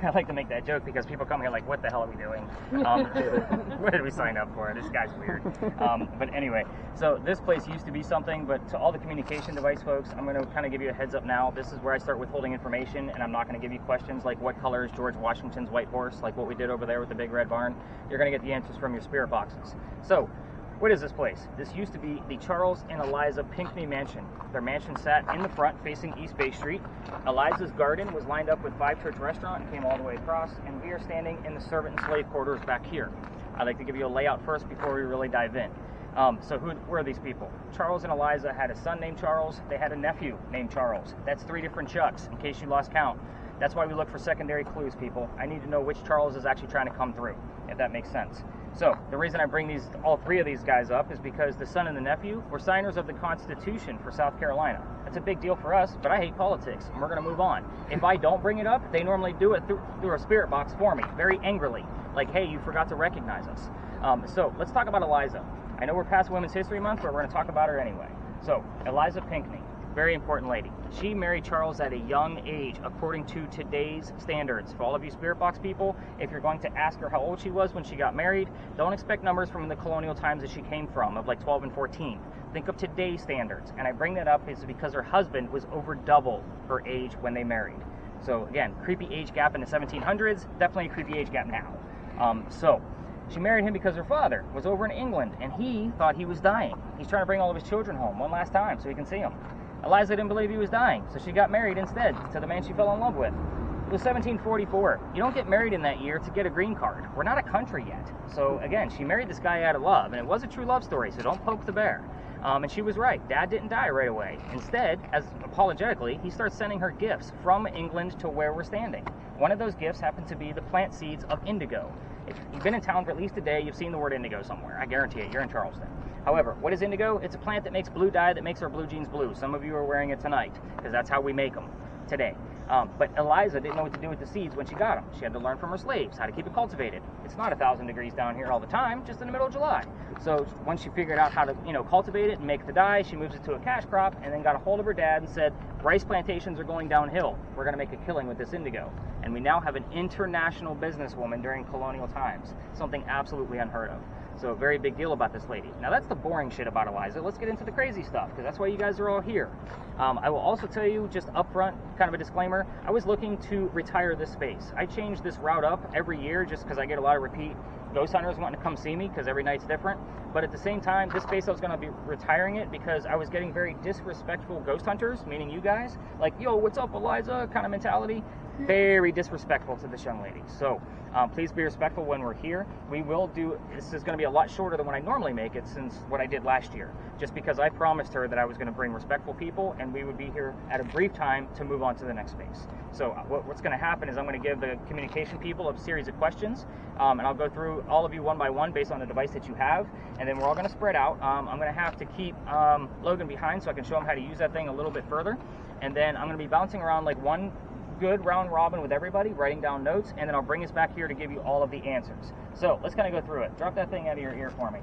I like to make that joke because people come here like, what the hell are we doing? What did we sign up for? This guy's weird. But anyway, so this place used to be something, but to all the communication device folks, I'm going to kind of give you a heads up now. This is where I start withholding information, and I'm not going to give you questions like what color is George Washington's white horse, like what we did over there with the big red barn. You're going to get the answers from your spirit boxes. So, what is this place? This used to be the Charles and Eliza Pinckney Mansion. Their mansion sat in the front facing East Bay Street. Eliza's garden was lined up with Five Church Restaurant and came all the way across, and we are standing in the servant and slave quarters back here. I'd like to give you a layout first before we really dive in. So who were these people? Charles and Eliza had a son named Charles. They had a nephew named Charles. That's 3 different Chucks, in case you lost count. That's why we look for secondary clues, people. I need to know which Charles is actually trying to come through, if that makes sense. So, the reason I bring all 3 of these guys up is because the son and the nephew were signers of the Constitution for South Carolina. That's a big deal for us, but I hate politics, and we're going to move on. If I don't bring it up, they normally do it through a spirit box for me, very angrily. Like, hey, you forgot to recognize us. So, let's talk about Eliza. I know we're past Women's History Month, but we're going to talk about her anyway. So, Eliza Pinckney. Very important lady. She married Charles at a young age, according to today's standards. For all of you spirit box people, if you're going to ask her how old she was when she got married, don't expect numbers from the colonial times that she came from, of like 12 and 14. Think of today's standards. And I bring that up is because her husband was over double her age when they married. So again, creepy age gap in the 1700s, definitely a creepy age gap now. So she married him because her father was over in England, and he thought he was dying. He's trying to bring all of his children home one last time so he can see them. Eliza didn't believe he was dying, so she got married instead to the man she fell in love with. It was 1744. You don't get married in that year to get a green card. We're not a country yet. So again, she married this guy out of love, and it was a true love story, so don't poke the bear. And she was right. Dad didn't die right away. Instead, as apologetically, he starts sending her gifts from England to where we're standing. One of those gifts happened to be the plant seeds of indigo. If you've been in town for at least a day, you've seen the word indigo somewhere. I guarantee it. You're in Charleston. However, what is indigo? It's a plant that makes blue dye that makes our blue jeans blue. Some of you are wearing it tonight because that's how we make them today. But Eliza didn't know what to do with the seeds when she got them. She had to learn from her slaves how to keep it cultivated. It's not 1,000 degrees down here all the time, just in the middle of July. So once she figured out how to, cultivate it and make the dye, she moves it to a cash crop and then got a hold of her dad and said, rice plantations are going downhill. We're going to make a killing with this indigo. And we now have an international businesswoman during colonial times, something absolutely unheard of. So a very big deal about this lady. Now that's the boring shit about Eliza. Let's get into the crazy stuff, because that's why you guys are all here. I will also tell you, just up front, kind of a disclaimer, I was looking to retire this space. I change this route up every year just because I get a lot of repeat ghost hunters wanting to come see me because every night's different. But at the same time, this space I was going to be retiring it because I was getting very disrespectful ghost hunters, meaning you guys, like, yo, what's up, Eliza, kind of mentality. Very disrespectful to this young lady. So please be respectful when we're here. We will do, this is going to be a lot shorter than when I normally make it since what I did last year, just because I promised her that I was going to bring respectful people and we would be here at a brief time to move on to the next space. So what's going to happen is I'm going to give the communication people a series of questions, and I'll go through all of you one by one based on the device that you have, and then we're all going to spread out. I'm going to have to keep Logan behind so I can show him how to use that thing a little bit further, and then I'm going to be bouncing around like one good round robin with everybody, writing down notes, and then I'll bring us back here to give you all of the answers. So let's kind of go through it. Drop that thing out of your ear for me.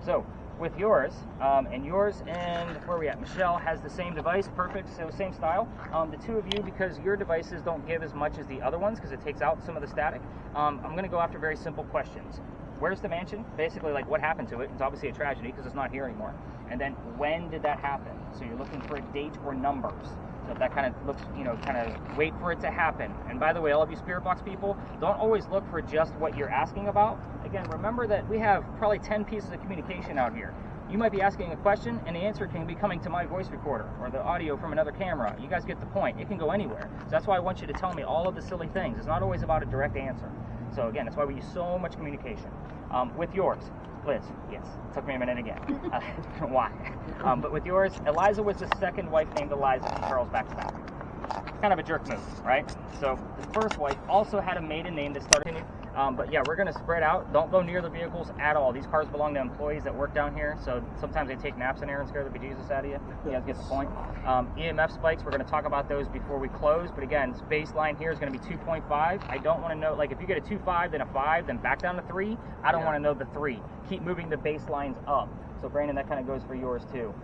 So with yours, and where are we at? Michelle has the same device, perfect, so same style. The two of you, because your devices don't give as much as the other ones because it takes out some of the static, I'm going to go after very simple questions. Where's the mansion? Basically, like, what happened to it? It's obviously a tragedy because it's not here anymore. And then, when did that happen? So you're looking for a date or numbers. So if that kind of looks, kind of wait for it to happen. And by the way, all of you Spirit Box people, don't always look for just what you're asking about. Again, remember that we have probably 10 pieces of communication out here. You might be asking a question, and the answer can be coming to my voice recorder or the audio from another camera. You guys get the point. It can go anywhere. So that's why I want you to tell me all of the silly things. It's not always about a direct answer. So again, that's why we use so much communication. With yours, Liz, yes, it took me a minute again. Why? But with yours, Eliza was the second wife named Eliza to Charles back-to-back. Kind of a jerk move, right? So the first wife also had a maiden name that started in but yeah, we're going to spread out. Don't go near the vehicles at all. These cars belong to employees that work down here, so sometimes they take naps in there and scare the bejesus out of you. You guys get the point. EMF spikes, we're going to talk about those before we close, but again, this baseline here is going to be 2.5. I don't want to know, like, if you get a 2.5, then a 5, then back down to 3, I don't want to know the 3. Keep moving the baselines up. So Brandon, that kind of goes for yours too.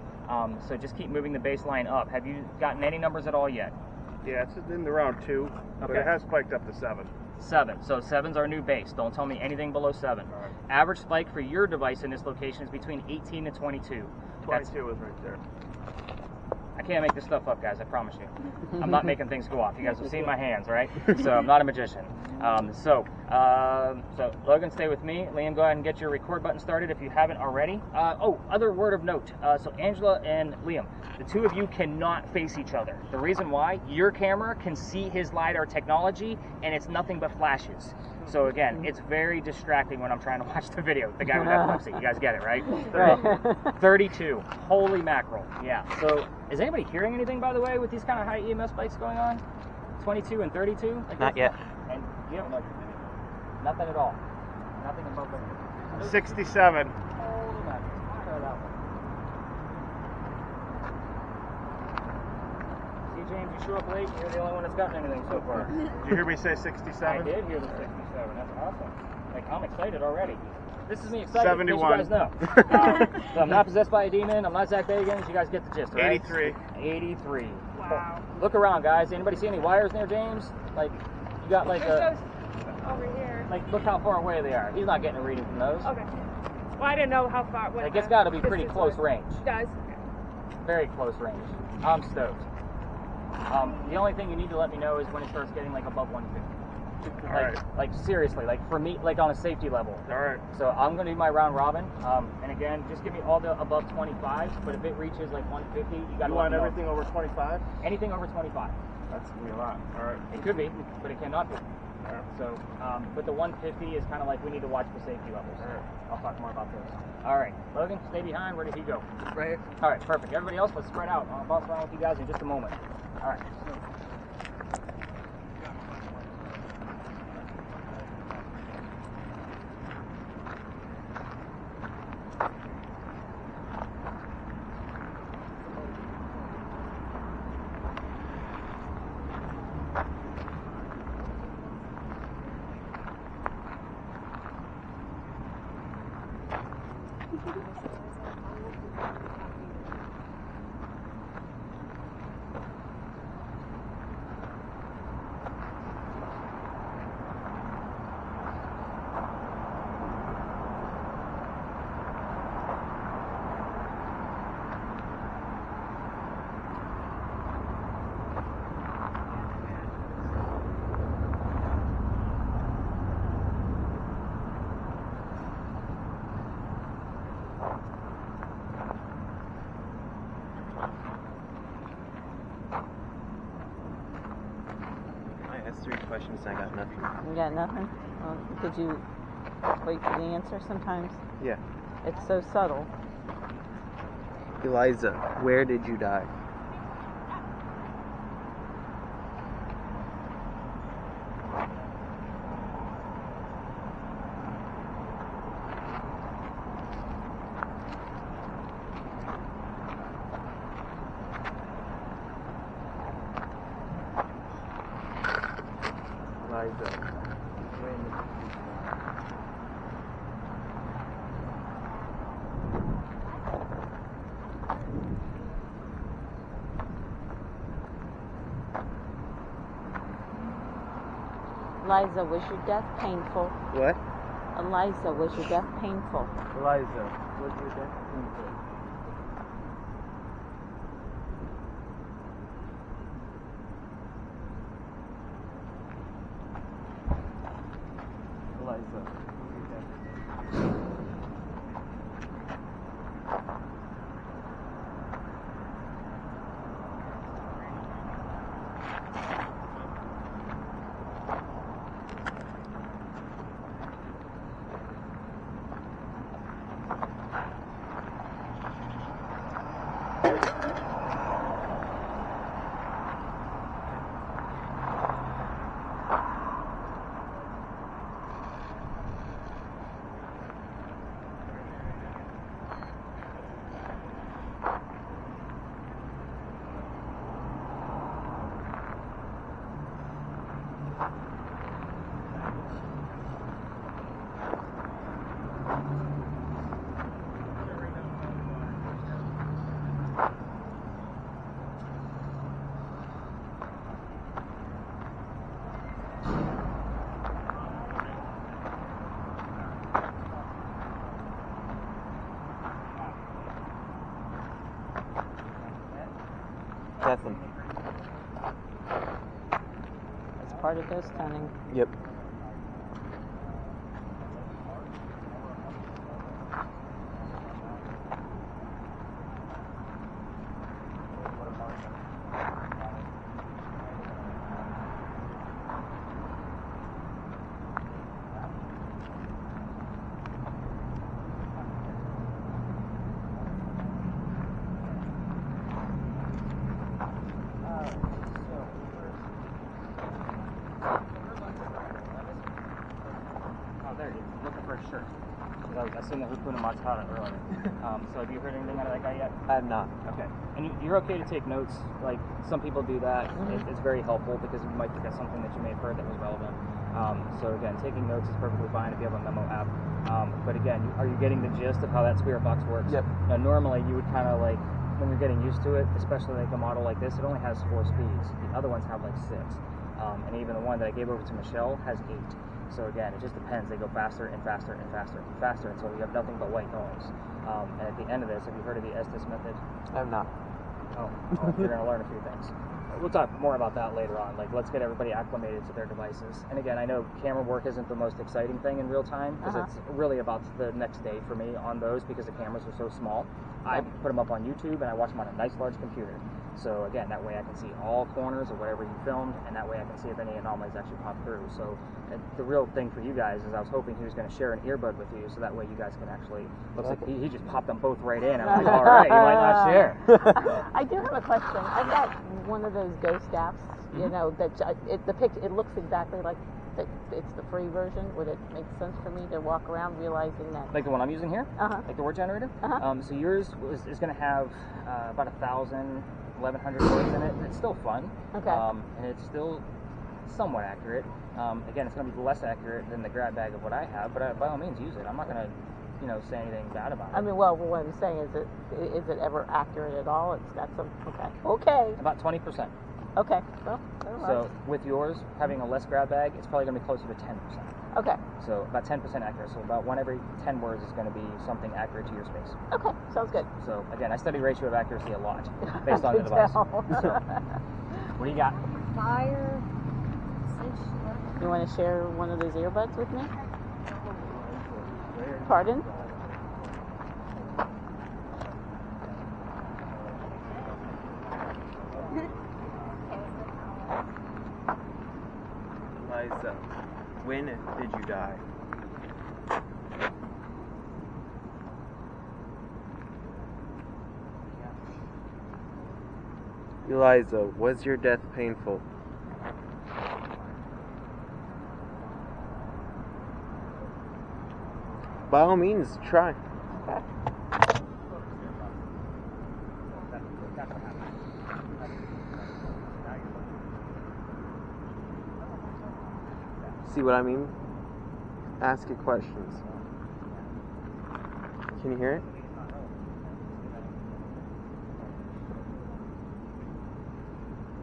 So just keep moving the baseline up. Have you gotten any numbers at all yet? Yeah, it's in the round 2, but it has spiked up to 7. 7. So 7's our new base. Don't tell me anything below 7. All right. Average spike for your device in this location is between 18 and 22. 22 is right there. I can't make this stuff up, guys. I promise you. I'm not making things go off. You guys have seen my hands, right? So I'm not a magician. So Logan, stay with me. Liam, go ahead and get your record button started if you haven't already. Other word of note. So Angela and Liam, the two of you cannot face each other. The reason why, your camera can see his LiDAR technology, and it's nothing but flashes. So again, it's very distracting when I'm trying to watch the video. The guy with epilepsy, you guys get it, right? 32. Holy mackerel. Yeah. So is anybody hearing anything, by the way, with these kind of high EMS spikes going on? 22 and 32? Like Not yet. And you have nothing at all. Nothing above the 67. Holy mackerel. Try that one. See, James, you show up late. You're the only one that's gotten anything so far. Did you hear me say 67? I did hear the 67. That's awesome. Like, I'm excited already. This is me excited. 71. You guys know. So I'm not possessed by a demon. I'm not Zach Bagans. You guys get the gist, right? 83. 83. Wow. Look around, guys. Anybody see any wires near James? Like, you got like There's those over here. like, look how far away they are. He's not getting a reading from those. Okay. Well, I didn't know how far. What Like, it's got to be pretty distance close was. range. Guys. Very close range. I'm stoked. The only thing you need to let me know is when it starts getting like above 150. Like seriously, like for me, like on a safety level. All right. So I'm gonna do my round robin, and again, just give me all the above 25s. But if it reaches like 150, you gotta You let want me know. everything over 25? Anything over 25. That's gonna be a lot. All right. It could be, but it cannot be. All right. So, but the 150 is kind of like we need to watch the safety levels. All right. I'll talk more about those. All right, Logan, stay behind. Where did he go? Right here. All right, perfect. Everybody else, let's spread out. I'll bounce around with you guys in just a moment. All right. I asked 3 questions and I got nothing. You got nothing? Well, could you wait for the answer sometimes? Yeah. It's so subtle. Eliza, where did you die? Eliza, when Eliza, was your death painful? What? Eliza, was your death painful? Eliza, was your death painful? Eliza, was your death painful? Nothing. It's part of ghost hunting. Yep. Oh, there he is. Looking for a shirt. I seen the Hakuna Matata earlier. So have you heard anything out of that guy yet? I have not. Okay. And you're okay to take notes. Like, some people do that. It's very helpful because you might forget something that you may have heard that was relevant. So again, taking notes is perfectly fine if you have a memo app. But again, are you getting the gist of how that spirit box works? Yep. Now, normally you would kind of like, when you're getting used to it, especially like a model like this, it only has 4 speeds. The other ones have like 6. And even the one that I gave over to Michelle has 8. So again, it just depends. They go faster and faster and faster and faster until you have nothing but white noise. And at the end of this, have you heard of the Estes method? I have not. Oh, well, you're going to learn a few things. We'll talk more about that later on. Like, let's get everybody acclimated to their devices. And again, I know camera work isn't the most exciting thing in real time because it's really about the next day for me on those because the cameras are so small. I put them up on YouTube and I watch them on a nice large computer. So again, that way I can see all corners of whatever you filmed, and that way I can see if any anomalies actually pop through. So the real thing for you guys is I was hoping he was going to share an earbud with you, so that way you guys can actually. Looks like he just popped them both right in. I'm like, all right, you might not share. I do have a question. I've got one of those ghost apps. You know that it looks exactly like it's the free version. Would it make sense for me to walk around realizing that? Like the one I'm using here, like the word generator. So yours is going to have about 1,000, 1,100 words in it. It's still fun. Okay. And it's still somewhat accurate. Again, it's going to be less accurate than the grab bag of what I have, but by all means use it. I'm not going to, say anything bad about it. I mean, well, what I'm saying is it ever accurate at all? It's got some. Okay. About 20%. Okay. Well, so with yours having a less grab bag, it's probably going to be closer to 10%. Okay. So about 10% accurate. So about 1 every 10 words is going to be something accurate to your space. Okay, sounds good. So again, I study ratio of accuracy a lot based on the device. So, what do you got? Fire. You want to share one of those earbuds with me? Pardon? Liza, when did you die? Eliza, was your death painful? By all means, try. See what I mean? Ask your questions. Can you hear it?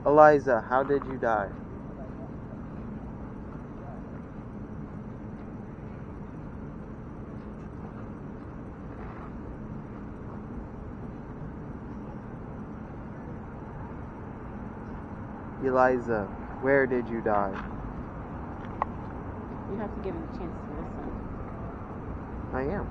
Eliza, how did you die? Eliza, where did you die? You have to give him a chance to listen. I am.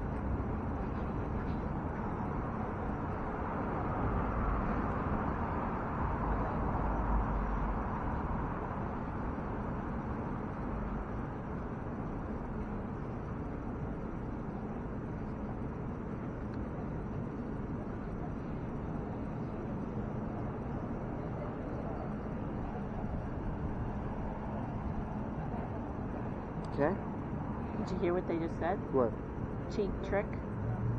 Okay. Did you hear what they just said? What? Cheap trick?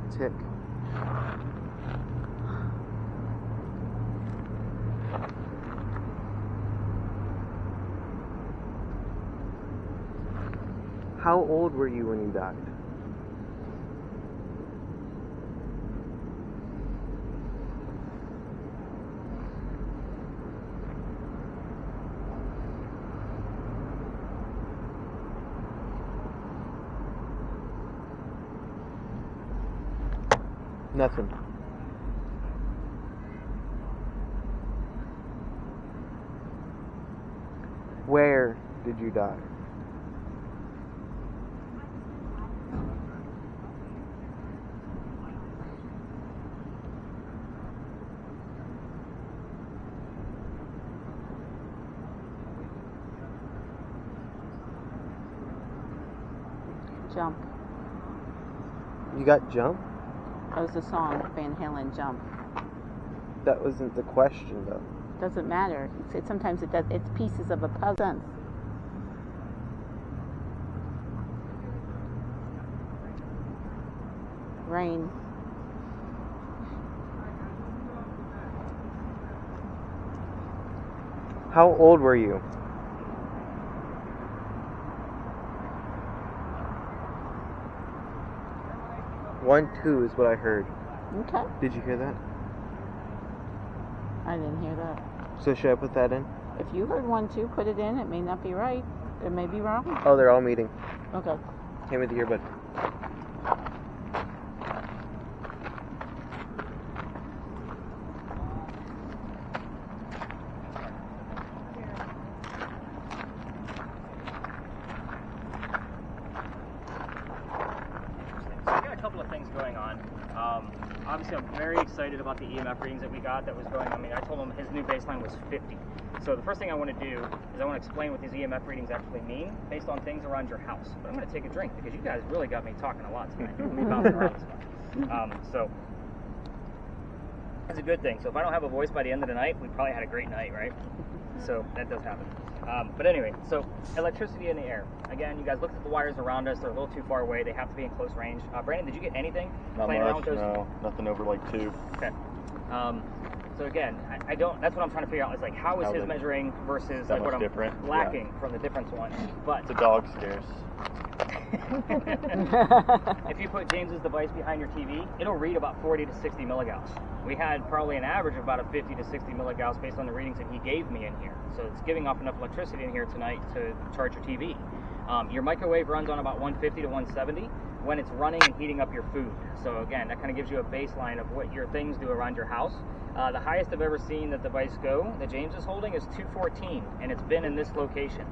Tick. How old were you when you died? Nothing. Where did you die? Jump. You got Jump? That was the song, Van Halen, Jump. That wasn't the question, though. Doesn't matter. Sometimes it does. It's pieces of a puzzle. Rain. How old were you? One, two is what I heard. Okay. Did you hear that? I didn't hear that. So should I put that in? If you heard 1, 2, put it in. It may not be right. It may be wrong. Oh, they're all meeting. Okay. Hand me the earbud. So we got a couple of things going on. Obviously, I'm very excited about the EMF readings that we got that was going. I mean, I told him his new baseline was 50. So the first thing I want to do is I want to explain what these EMF readings actually mean based on things around your house. But I'm going to take a drink because you guys really got me talking a lot tonight. Me bouncing around stuff. So that's a good thing. So if I don't have a voice by the end of the night, we probably had a great night, right? So that does happen. But anyway, so electricity in the air. Again, you guys looked at the wires around us. They're a little too far away. They have to be in close range. Brandon, did you get anything? Not playing around much, with those? no. Nothing over like 2. Okay. So again, I don't. That's what I'm trying to figure out. Is like how is How his they- measuring versus that like what much I'm different? lacking from the different ones. But It's a dog scarce. if you put James's device behind your TV, it'll read about 40 to 60 milligauss. We had probably an average of about a 50 to 60 milligauss based on the readings that he gave me in here. So it's giving off enough electricity in here tonight to charge your TV. Your microwave runs on about 150 to 170 when it's running and heating up your food. So again, that kind of gives you a baseline of what your things do around your house. The highest I've ever seen the device go that James is holding is 214, and it's been in this location.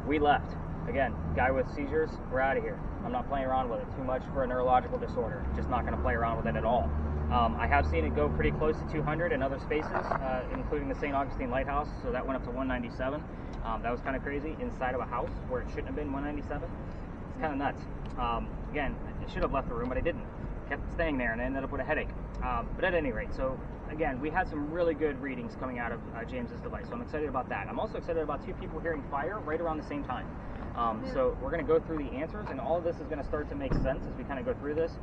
We left. Again, guy with seizures, we're out of here. I'm not playing around with it. Too much for a neurological disorder. Just not going to play around with it at all. I have seen it go pretty close to 200 in other spaces, including the St. Augustine Lighthouse, so that went up to 197. That was kind of crazy, inside of a house where it shouldn't have been 197. It's kind of nuts. Again, I should have left the room, but I didn't. Kept staying there and I ended up with a headache. But at any rate, so again, we had some really good readings coming out of James's device, so I'm excited about that. I'm also excited about 2 people hearing fire right around the same time. So we're going to go through the answers, and all of this is going to start to make sense as we kind of go through this.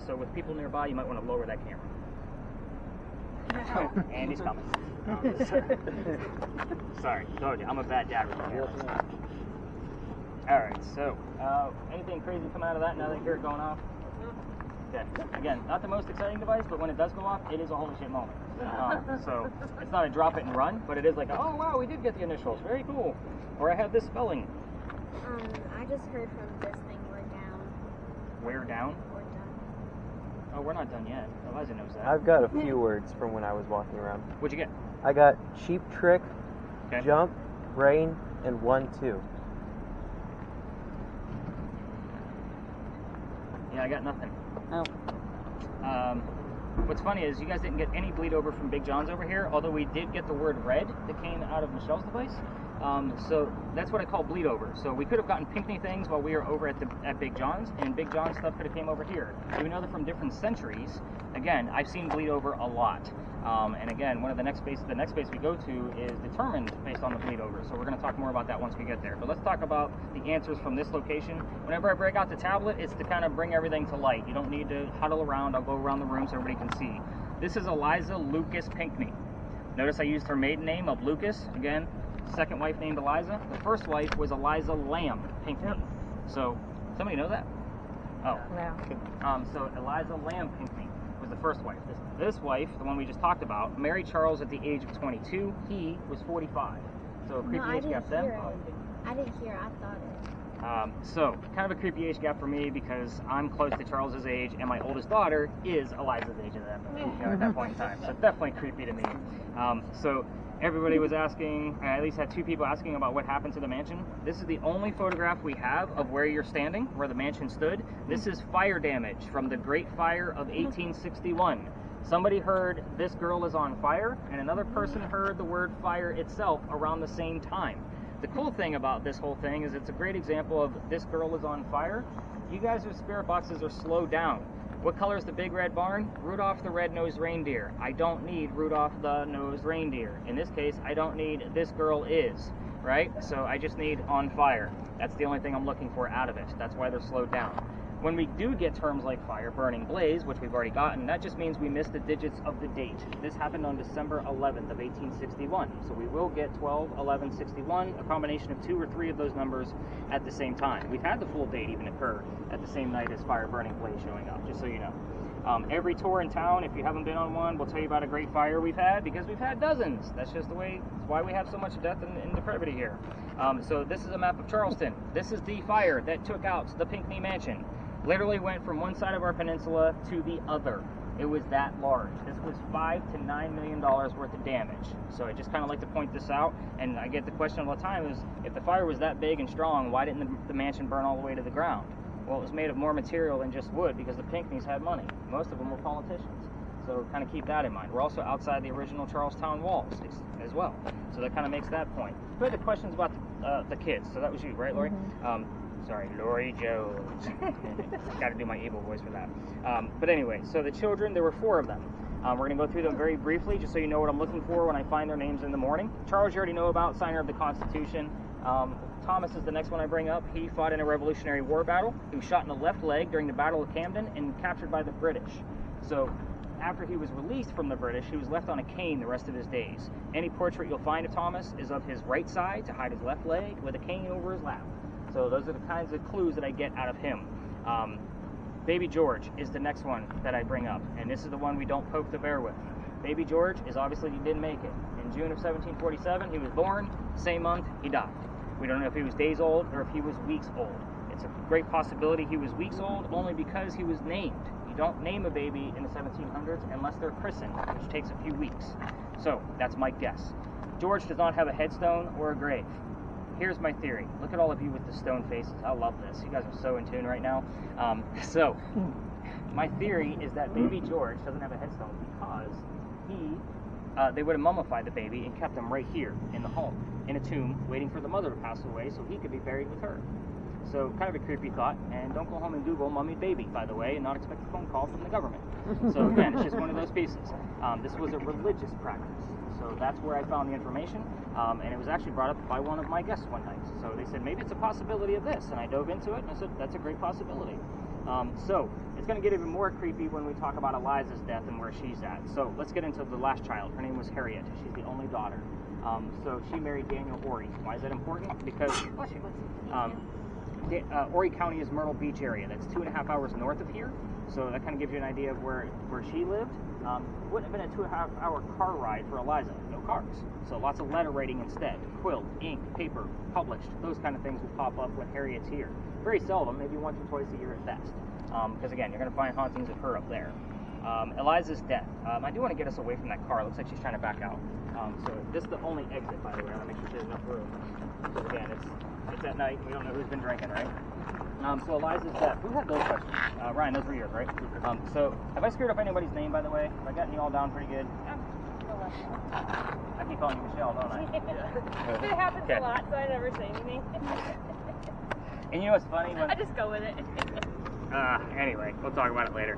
So with people nearby, you might want to lower that camera. And he's coming. Sorry, told you, I'm a bad dad with cameras. Alright, so anything crazy coming out of that now that you hear it going off? Okay, again, not the most exciting device, but when it does go off, it is a holy shit moment. So it's not a drop it and run, but it is like, oh wow, we did get the initials, very cool. Or I have this spelling. I just heard from this thing we're down. We're down? We're done. Oh, we're not done yet. Eliza knows that. I've got a few words from when I was walking around. What'd you get? I got Cheap Trick, Okay. Jump, Rain, and 1, 2. Yeah, I got nothing. Oh. What's funny is you guys didn't get any bleed over from Big John's over here, although we did get the word red that came out of Michelle's device. So that's what I call bleed over. So we could have gotten Pinckney things while we were over at Big John's, and Big John's stuff could have came over here. So we know that from different centuries. Again, I've seen bleed over a lot. And again, the next space we go to is determined based on the bleed over. So we're going to talk more about that once we get there. But let's talk about the answers from this location. Whenever I break out the tablet, it's to kind of bring everything to light. You don't need to huddle around. I'll go around the room so everybody can see. This is Eliza Lucas Pinckney. Notice I used her maiden name of Lucas. Again, second wife named Eliza. The first wife was Eliza Lamb Pinckney. Yep. So somebody know that? Oh. No. So Eliza Lamb Pinckney was the first wife. This wife, the one we just talked about, married Charles at the age of 22. He was 45. So a creepy No, I age didn't gap them. hear it. I didn't hear it. I thought it. So kind of a creepy age gap for me because I'm close to Charles's age and my oldest daughter is Eliza's age at that point in time. So it's definitely creepy to me. So everybody was asking, I at least had 2 people asking about what happened to the mansion. This is the only photograph we have of where you're standing, where the mansion stood. This is fire damage from the Great Fire of 1861. Somebody heard "this girl is on fire," and another person heard the word fire itself around the same time. The cool thing about this whole thing is it's a great example of "this girl is on fire." You guys with spirit boxes are slowed down. What color is the big red barn? Rudolph the Red-Nosed Reindeer. I don't need Rudolph the Nosed Reindeer. In this case, I don't need "this girl is," right? So I just need "on fire." That's the only thing I'm looking for out of it. That's why they're slowed down. When we do get terms like fire, burning, blaze, which we've already gotten, that just means we missed the digits of the date. This happened on December 11th of 1861. So we will get 12, 11, 61, a combination of 2 or 3 of those numbers at the same time. We've had the full date even occur at the same night as fire, burning, blaze showing up, just so you know. Every tour in town, if you haven't been on one, will tell you about a great fire we've had, because we've had dozens. That's just the way, it's why we have so much death and depravity here. So this is a map of Charleston. This is the fire that took out the Pinckney Mansion. Literally went from one side of our peninsula to the other. It was that large. This was $5 to $9 million worth of damage. So I just kind of like to point this out, and I get the question all the time is, if the fire was that big and strong, why didn't the mansion burn all the way to the ground? Well, it was made of more material than just wood because the Pinckneys had money. Most of them were politicians. So kind of keep that in mind. We're also outside the original Charlestown walls as well. So that kind of makes that point. We had the questions about the kids. So that was you, right, Lori? Mm-hmm. Sorry, Lori Jones. Got to do my evil voice for that. But anyway, so the children, there were 4 of them. We're going to go through them very briefly, just so you know what I'm looking for when I find their names in the morning. Charles, you already know about, signer of the Constitution. Thomas is the next one I bring up. He fought in a Revolutionary War battle. He was shot in the left leg during the Battle of Camden and captured by the British. So after he was released from the British, he was left on a cane the rest of his days. Any portrait you'll find of Thomas is of his right side to hide his left leg with a cane over his lap. So those are the kinds of clues that I get out of him. Baby George is the next one that I bring up, and this is the one we don't poke the bear with. Baby George is obviously, he didn't make it. In June of 1747, he was born. Same month, he died. We don't know if he was days old or if he was weeks old. It's a great possibility he was weeks old, only because he was named. You don't name a baby in the 1700s unless they're christened, which takes a few weeks. So that's my guess. George does not have a headstone or a grave. Here's my theory. Look at all of you with the stone faces. I love this. You guys are so in tune right now. So my theory is that baby George doesn't have a headstone because they would have mummified the baby and kept him right here in the home, in a tomb, waiting for the mother to pass away so he could be buried with her. So kind of a creepy thought. And don't go home and Google mummied baby, by the way, and not expect a phone call from the government. So again, it's just one of those pieces. This was a religious practice. So that's where I found the information, and it was actually brought up by one of my guests one night. So they said, maybe it's a possibility of this, and I dove into it, and I said, that's a great possibility. So it's going to get even more creepy when we talk about Eliza's death and where she's at. So let's get into the last child. Her name was Harriet. She's the only daughter. So she married Daniel Horry. Why is that important? Because Horry County is Myrtle Beach area. That's 2.5 hours north of here. So that kind of gives you an idea of where she lived. It wouldn't have been a 2.5 hour car ride for Eliza. No cars. So lots of letter writing instead. Quilt, ink, paper, published. Those kind of things will pop up when Harriet's here. Very seldom, maybe once or twice a year at best. Because again, you're going to find hauntings of her up there. Eliza's death. I do want to get us away from that car. It looks like she's trying to back out. So this is the only exit, by the way. I want to make sure there's enough room. So again, it's at night. We don't know who's been drinking, right? So Eliza's death. Who had those questions? Ryan, those were yours, right? So have I screwed up anybody's name, by the way? Have I gotten you all down pretty good? I keep calling you Michelle, don't I? It happens a lot, so I never say anything. And you know what's funny? I just go with it. Anyway, we'll talk about it later.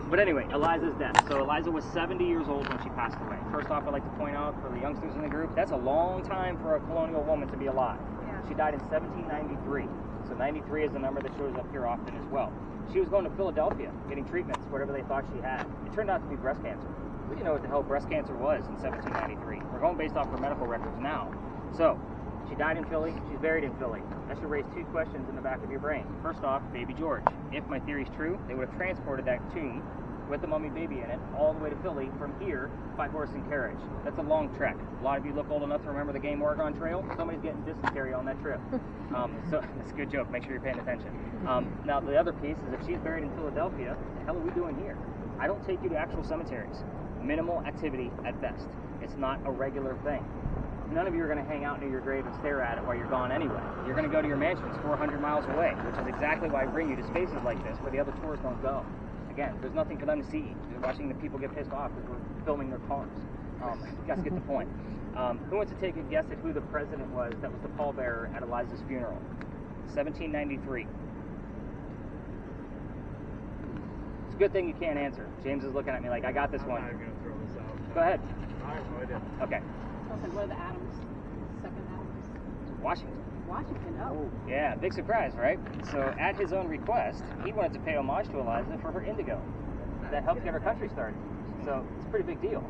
But anyway, Eliza's death. So Eliza was 70 years old when she passed away. First off, I'd like to point out for the youngsters in the group, that's a long time for a colonial woman to be alive. Yeah. She died in 1793. So 93 is the number that shows up here often as well. She was going to Philadelphia, getting treatments, whatever they thought she had. It turned out to be breast cancer. We didn't know what the hell breast cancer was in 1793. We're going based off her medical records now. So, she died in Philly, she's buried in Philly. That should raise 2 questions in the back of your brain. First off, baby George. If my theory's true, they would have transported that tomb with the mummy baby in it all the way to Philly from here by horse and carriage. That's a long trek. A lot of you look old enough to remember the game Oregon Trail. Somebody's getting dysentery on that trip. So that's a good joke. Make sure you're paying attention. Now the other piece is if she's buried in Philadelphia, what the hell are we doing here? I don't take you to actual cemeteries. Minimal activity at best. It's not a regular thing. None of you are going to hang out near your grave and stare at it while you're gone anyway. You're going to go to your mansions 400 miles away, which is exactly why I bring you to spaces like this where the other tours don't go. Again, there's nothing for them to see. They're watching the people get pissed off because we're filming their cars. You guys get the point. Who wants to take a guess at who the president was that was the pallbearer at Eliza's funeral? 1793. It's a good thing you can't answer. James is looking at me like, I got this one. I'm not even going to throw this out. Go ahead. I have no idea. Okay. What are the Adams? Second Adams? Washington. Washington, oh. Yeah, big surprise, right? So at his own request, he wanted to pay homage to Eliza for her indigo that helped get our country started. So it's a pretty big deal.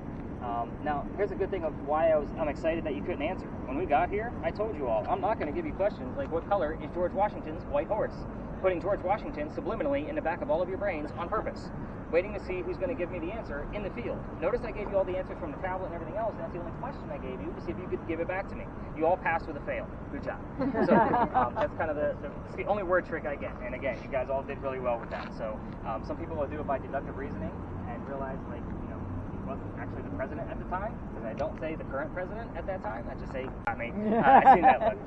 Now, here's a good thing of why I'm excited that you couldn't answer. When we got here, I told you all, I'm not going to give you questions like what color is George Washington's white horse? Putting George Washington subliminally in the back of all of your brains on purpose. Waiting to see who's going to give me the answer in the field. Notice I gave you all the answers from the tablet and everything else, and that's the only question I gave you to see if you could give it back to me. You all passed with a fail. Good job. So that's kind of it's the only word trick I get. And again, you guys all did really well with that. So some people will do it by deductive reasoning and realize, like, you know, he wasn't actually the president at the time, because I don't say the current president at that time. I just say, I've seen that look.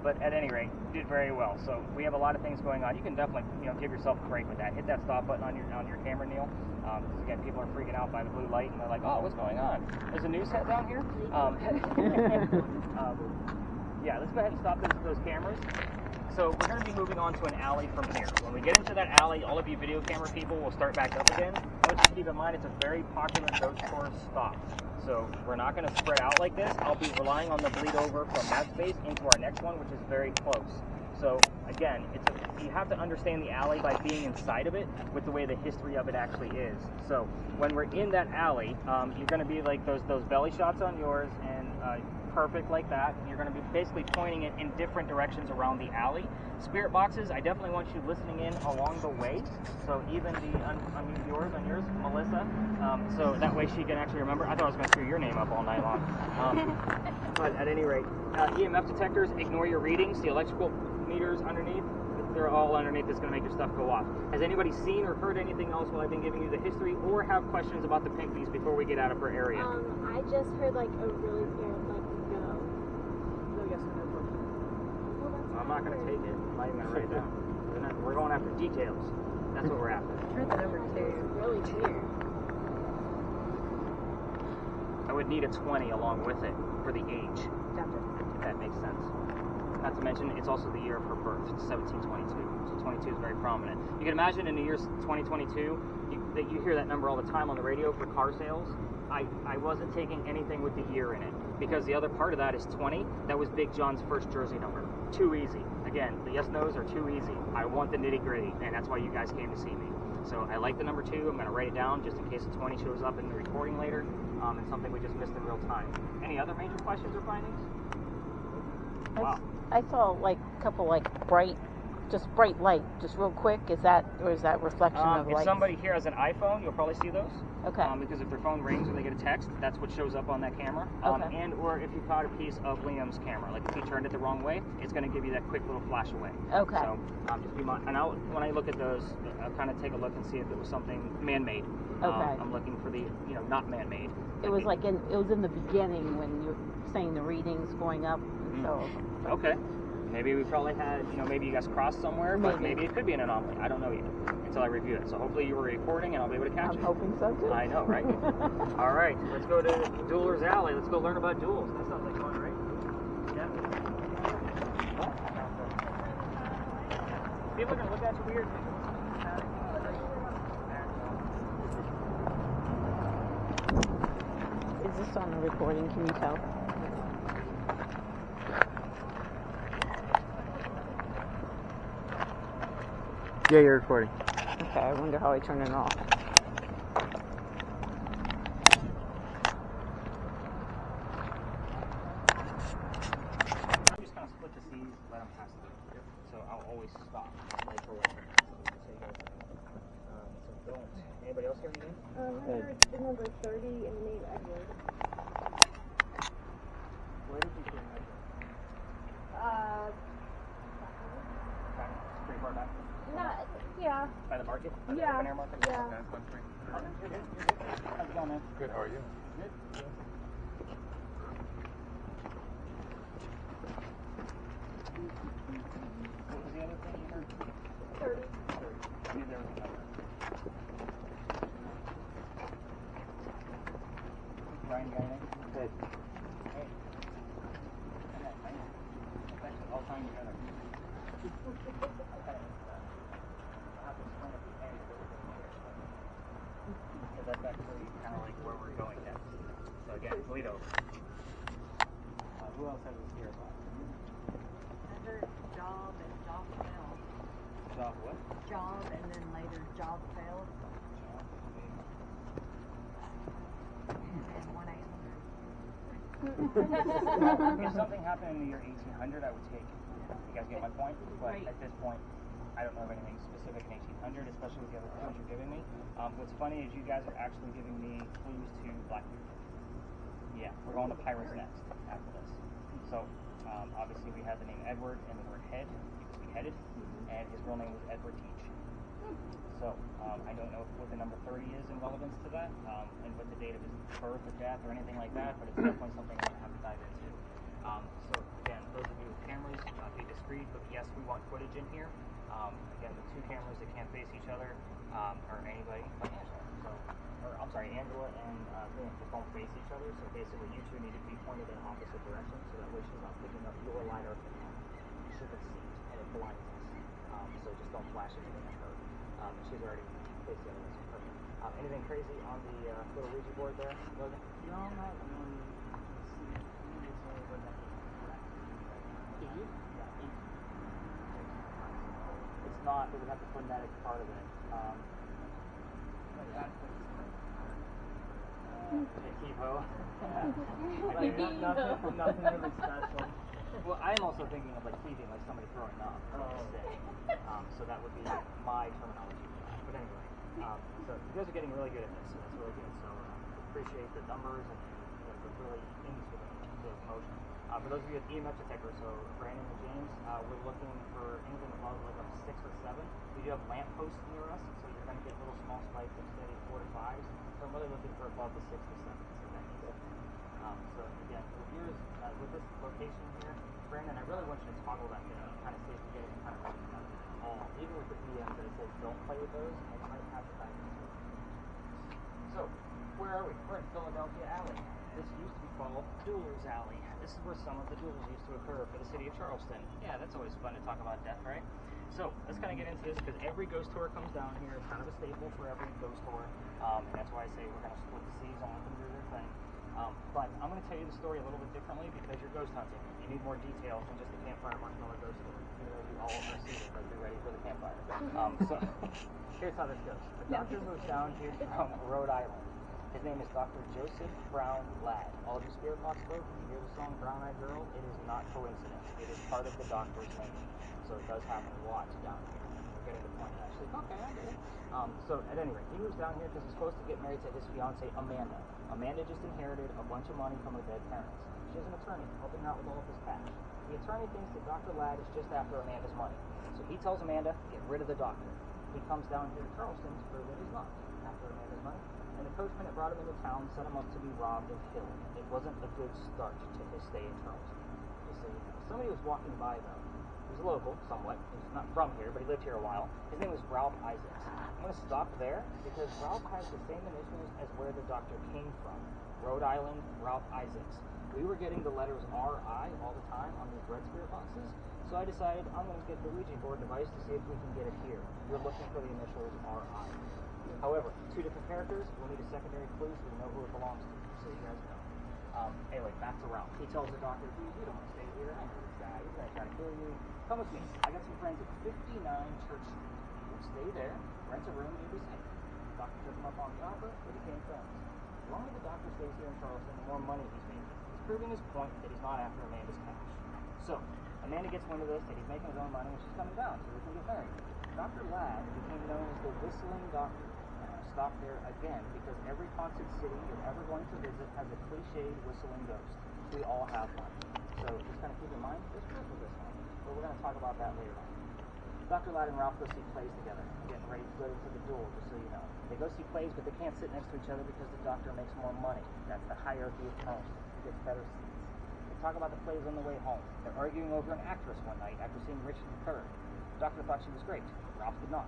But at any rate, you did very well. So we have a lot of things going on. You can definitely, you know, give yourself a break with that. Hit that stop button on your camera, Neil. Because again, people are freaking out by the blue light, and they're like, "Oh, what's going on? There's a news set down here." Yeah, let's go ahead and stop those cameras. So we're going to be moving on to an alley from here. When we get into that alley, all of you video camera people will start back up again. But just keep in mind, it's a very popular ghost tour stop. So we're not going to spread out like this. I'll be relying on the bleed over from that space into our next one, which is very close. So again, you have to understand the alley by being inside of it with the way the history of it actually is. So when we're in that alley, you're going to be like those belly shots on yours, and perfect like that. You're going to be basically pointing it in different directions around the alley. Spirit boxes, I definitely want you listening in along the way. So even on yours, Melissa, so that way she can actually remember. I thought I was going to screw your name up all night long. But at any rate, EMF detectors, ignore your readings. The electrical meters underneath, they're all underneath. It's going to make your stuff go off. Has anybody seen or heard anything else while I've been giving you the history, or have questions about the Pinkies before we get out of her area? I just heard like a really scared like no yes or no question. Well, I'm not going to take it. I'm not even going to write it down. We're going after details. That's what we're after. Here's the number 2. really weird. I would need a 20 along with it for the age, if that makes sense. Not to mention, it's also the year of her birth. It's 1722. So 22 is very prominent. You can imagine in the year 2022, that you hear that number all the time on the radio for car sales. I wasn't taking anything with the year in it, because the other part of that is 20. That was Big John's first jersey number. Too easy. Again, the yes-nos are too easy. I want the nitty-gritty, and that's why you guys came to see me. So I like the number 2. I'm going to write it down just in case the 20 shows up in the recording later. It's something we just missed in real time. Any other major questions or findings? Wow. I saw like a couple like bright light, just real quick. Is that reflection of light? If somebody here has an iPhone, you'll probably see those. Okay. Because if their phone rings or they get a text, that's what shows up on that camera. Okay. And or if you caught a piece of Liam's camera, like if he turned it the wrong way, it's going to give you that quick little flash away. Okay. So just be mindful. And when I look at those, I'll kind of take a look and see if it was something man-made. Okay. I'm looking for the not man-made. It was like it was in the beginning when you were saying the readings going up. So. Okay. Maybe we probably had, maybe you guys crossed somewhere, but maybe it could be an anomaly. I don't know yet until I review it. So hopefully you were recording and I'll be able to catch it. I'm hoping so too. I know, right? All right, let's go to Dueler's Alley. Let's go learn about duels. That sounds like fun, right? Yeah. People are going to look at you weird. Is this on the recording? Can you tell? Yeah, you're recording. Okay, I wonder how I turn it off. I'm just kind of split the seas, let them pass through. So I'll always stop right for one. So don't. Anybody else hear anything? I heard the number 30 and the name Edward. Where did you hear Edward? Pretty far back. Yeah. By the market? By the Yeah. open air market? Yeah. Okay. You're good. How's it going, man? Good, how are you? Good. What was the other thing you heard? 30. 30. I knew there was a number. Brian, got anything? Hey. Hey. Yeah, I know. It's actually all time together. Okay. I'll have to explain at the end of everything here. Because that's actually kind of like where we're going next. So again, Toledo. Who else has this here? I heard job and job failed. Job what? Job and then later job failed. And 1-800. If something happened in the year 1800, I would take it. You guys get my point? But Right. at this point, I don't know of anything specific in 1800, especially with the other clues you're giving me. What's funny is you guys are actually giving me clues to Blackbeard. Yeah, we're going to pirates next after this. So, obviously we had the name Edward and the word head. He was beheaded, and his real name was Edward Teach. So, I don't know what the number 30 is in relevance to that, and what the date of his birth or death or anything like that, but it's definitely something I'm going to have to dive into. So, again, those of you with cameras, be discreet, but yes, we want footage in here. Again, the two cameras that can't face each other, or anybody, but Angela. So, or I'm sorry, Angela and Neill just don't face each other, so basically you two need to be pointed in opposite directions, so that way she's not picking up your LiDAR signal. She can see, and it blinds us. So just don't flash anything at her. She's already faced the other way, so perfect. Anything crazy on the little Ouija board there, Logan? No, not really. It's only when that is correct. It's not, it would have the phonetic part of it. Kivo. Like, nothing really special. Well, I'm also thinking of like thieving, like somebody throwing up. So that would be my terminology for that. But anyway, so you guys are getting really good at this, so that's really good. So appreciate the numbers and the really into the motion. For those of you with EMF detectors, so Brandon and James, we're looking for anything above like a 6 or 7. We do have lamp posts near us, so you're going to get little small spikes of steady 4 to 5s. So I'm really looking for above the 6 to 7. So that means it. So again, with this location here, Brandon, I really want you to toggle that down, kind of see if you get it kind of right out of it all. Even with the EMs that it says don't play with those, I might have to back into it. So, where are we? We're in Philadelphia Alley. This used to be called Duelers Alley. This is where some of the duels used to occur for the city of Charleston. Yeah, that's always fun to talk about death, right? So, let's kind of get into this because every ghost tour comes down here. It's kind of a staple for every ghost tour. And that's why I say we're going to split the seas and let them do their thing. But I'm going to tell you the story a little bit differently because you're ghost hunting. You need more details than just the campfire marshmallow ghost story. Even though you all are seated, but be ready for the campfire. So, here's how this goes. The doctor moves down here from Rhode Island. His name is Dr. Joseph Brown Ladd. All of you Spirit Box folks, when you hear the song Brown Eyed Girl, it is not coincidence. It is part of the doctor's name. So it does happen a lot down here. We're getting to the point actually. Okay, I get it. So at any rate, he moves down here because he's supposed to get married to his fiancée, Amanda. Amanda just inherited a bunch of money from her dead parents. She has an attorney helping out with all of his cash. The attorney thinks that Dr. Ladd is just after Amanda's money. So he tells Amanda, get rid of the doctor. He comes down here to Charleston to prove that he's not after Amanda's money. And the coachman that brought him into town set him up to be robbed and killed. It wasn't a good start to his stay in Charleston. Just so you know. Somebody was walking by though. He was local, somewhat. He's not from here, but he lived here a while. His name was Ralph Isaacs. I'm going to stop there because Ralph has the same initials as where the doctor came from. Rhode Island, Ralph Isaacs. We were getting the letters R.I. all the time on these red spirit boxes, so I decided I'm going to get the Ouija board device to see if we can get it here. We're looking for the initials R.I. However, 2 different characters, we'll need a secondary clue so we know who it belongs to, so you guys know. Anyway, back to Ralph. He tells the doctor, dude, you don't want to stay here. I know this guy. He's going to try to kill you. Come with me. I got some friends at 59 Church Street. We'll stay there, rent a room, and you'll be safe. The doctor took him up on the offer. They became friends. The longer the doctor stays here in Charleston, the more money he's making. He's proving his point that he's not after Amanda's cash. So, Amanda gets wind of this, that he's making his own money, and she's coming down so they can get married. Dr. Ladd became known as the Whistling Doctor. Stop there again because every haunted city you're ever going to visit has a cliched whistling ghost. We all have one. So just kind of keep in mind, there's proof of this one. But we're going to talk about that later on. Dr. Ladd and Ralph go see plays together. They're getting ready to go into the duel, just so you know. They go see plays, but they can't sit next to each other because the doctor makes more money. That's the hierarchy of Charleston. He gets better seats. The talk about the plays on the way home. They're arguing over an actress one night after seeing Richard III. The doctor thought she was great. Ralph did not.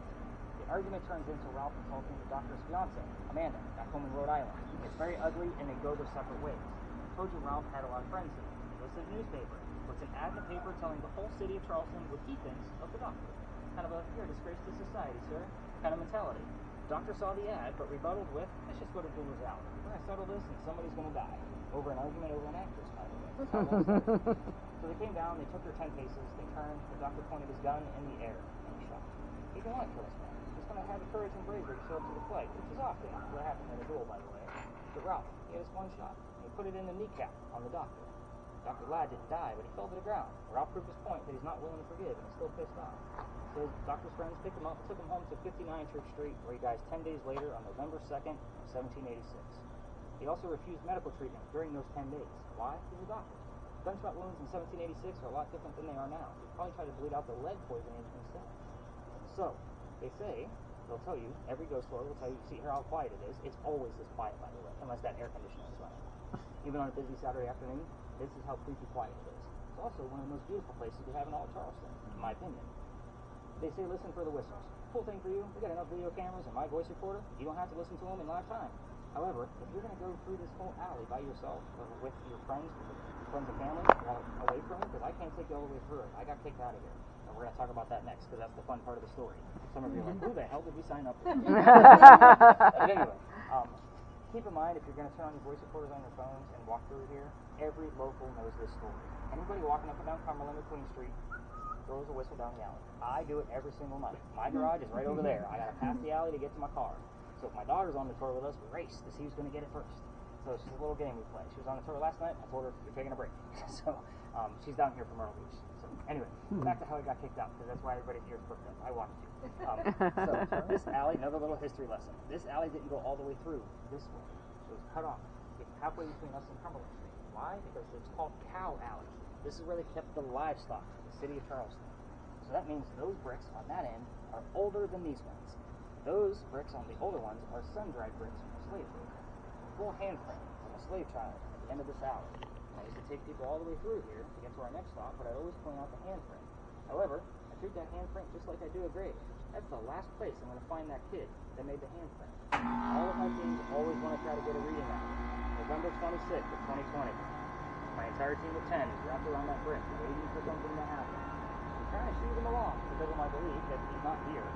The argument turns into Ralph insulting the doctor's fiancée, Amanda, back home in Rhode Island. It's very ugly, and they go their separate ways. I told you Ralph had a lot of friends here. He goes to the newspaper, puts an ad in the paper telling the whole city of Charleston what he thinks of the doctor. Kind of a, you're a disgrace to society, sir, kind of mentality. The doctor saw the ad, but rebutted with, let's just go to Boomer's Alley. We're going to settle this, and somebody's going to die. Over an argument over an actress, by the way. That's how that started. So they came down, they took their 10 paces, they turned, the doctor pointed his gun in the air, and he shot. He didn't want to kill this man. He's going to have the courage and bravery to show up to the fight, which is often what happened in a duel, by the way. But Ralph, he had his one shot, and he put it in the kneecap on the doctor. Dr. Ladd didn't die, but he fell to the ground. Ralph proved his point that he's not willing to forgive, and he's still pissed off. So his doctor's friends picked him up and took him home to 59 Church Street, where he dies 10 days later on November 2nd, 1786. He also refused medical treatment during those 10 days. Why? He's a doctor. Gunshot wounds in 1786 are a lot different than they are now. He probably tried to bleed out the lead poisoning instead. So, they say, they'll tell you, every ghost story will tell you, see here how quiet it is. It's always this quiet, by the way, unless that air conditioner is running. Even on a busy Saturday afternoon, this is how creepy quiet it is. It's also one of the most beautiful places to have in all of Charleston, in my opinion. They say listen for the whistles. Cool thing for you, we got enough video cameras and my voice recorder, you don't have to listen to them in live time. However, if you're going to go through this whole alley by yourself, or with your friends and family, away from it, because I can't take you all the way through it. I got kicked out of here. And we're going to talk about that next, because that's the fun part of the story. Some of you are like, who the hell did we sign up for? But anyway, keep in mind, if you're going to turn on your voice recorders on your phones and walk through here, every local knows this story. Anybody walking up and down Cumberland or Queen Street throws a whistle down the alley. I do it every single night. My garage is right over there. I got to pass the alley to get to my car. So if my daughter's on the tour with us, we race to see who's going to get it first. So it's just a little game we play. She was on the tour last night. I told her, you're taking a break. So she's down here from Myrtle Beach. So anyway, back to how I got kicked out, because that's why everybody here is perked up. I watched you. So this alley, another little history lesson. This alley didn't go all the way through this way. It was cut off. It's halfway between us and Cumberland Street. Why? Because it's called Cow Alley. This is where they kept the livestock for the city of Charleston. So that means those bricks on that end are older than these ones. Those bricks on the older ones are sun-dried bricks from a slave labor. Full handprint from a slave child at the end of this alley. I used to take people all the way through here to get to our next stop, but I always point out the handprint. However, I treat that handprint just like I do a grave. That's the last place I'm going to find that kid that made the handprint. All of my teams always want to try to get a reading out. November 26th of 2020. My entire team of 10 is wrapped around that brick, waiting for something to happen. I'm trying to shoot him along because of my belief that he's not here.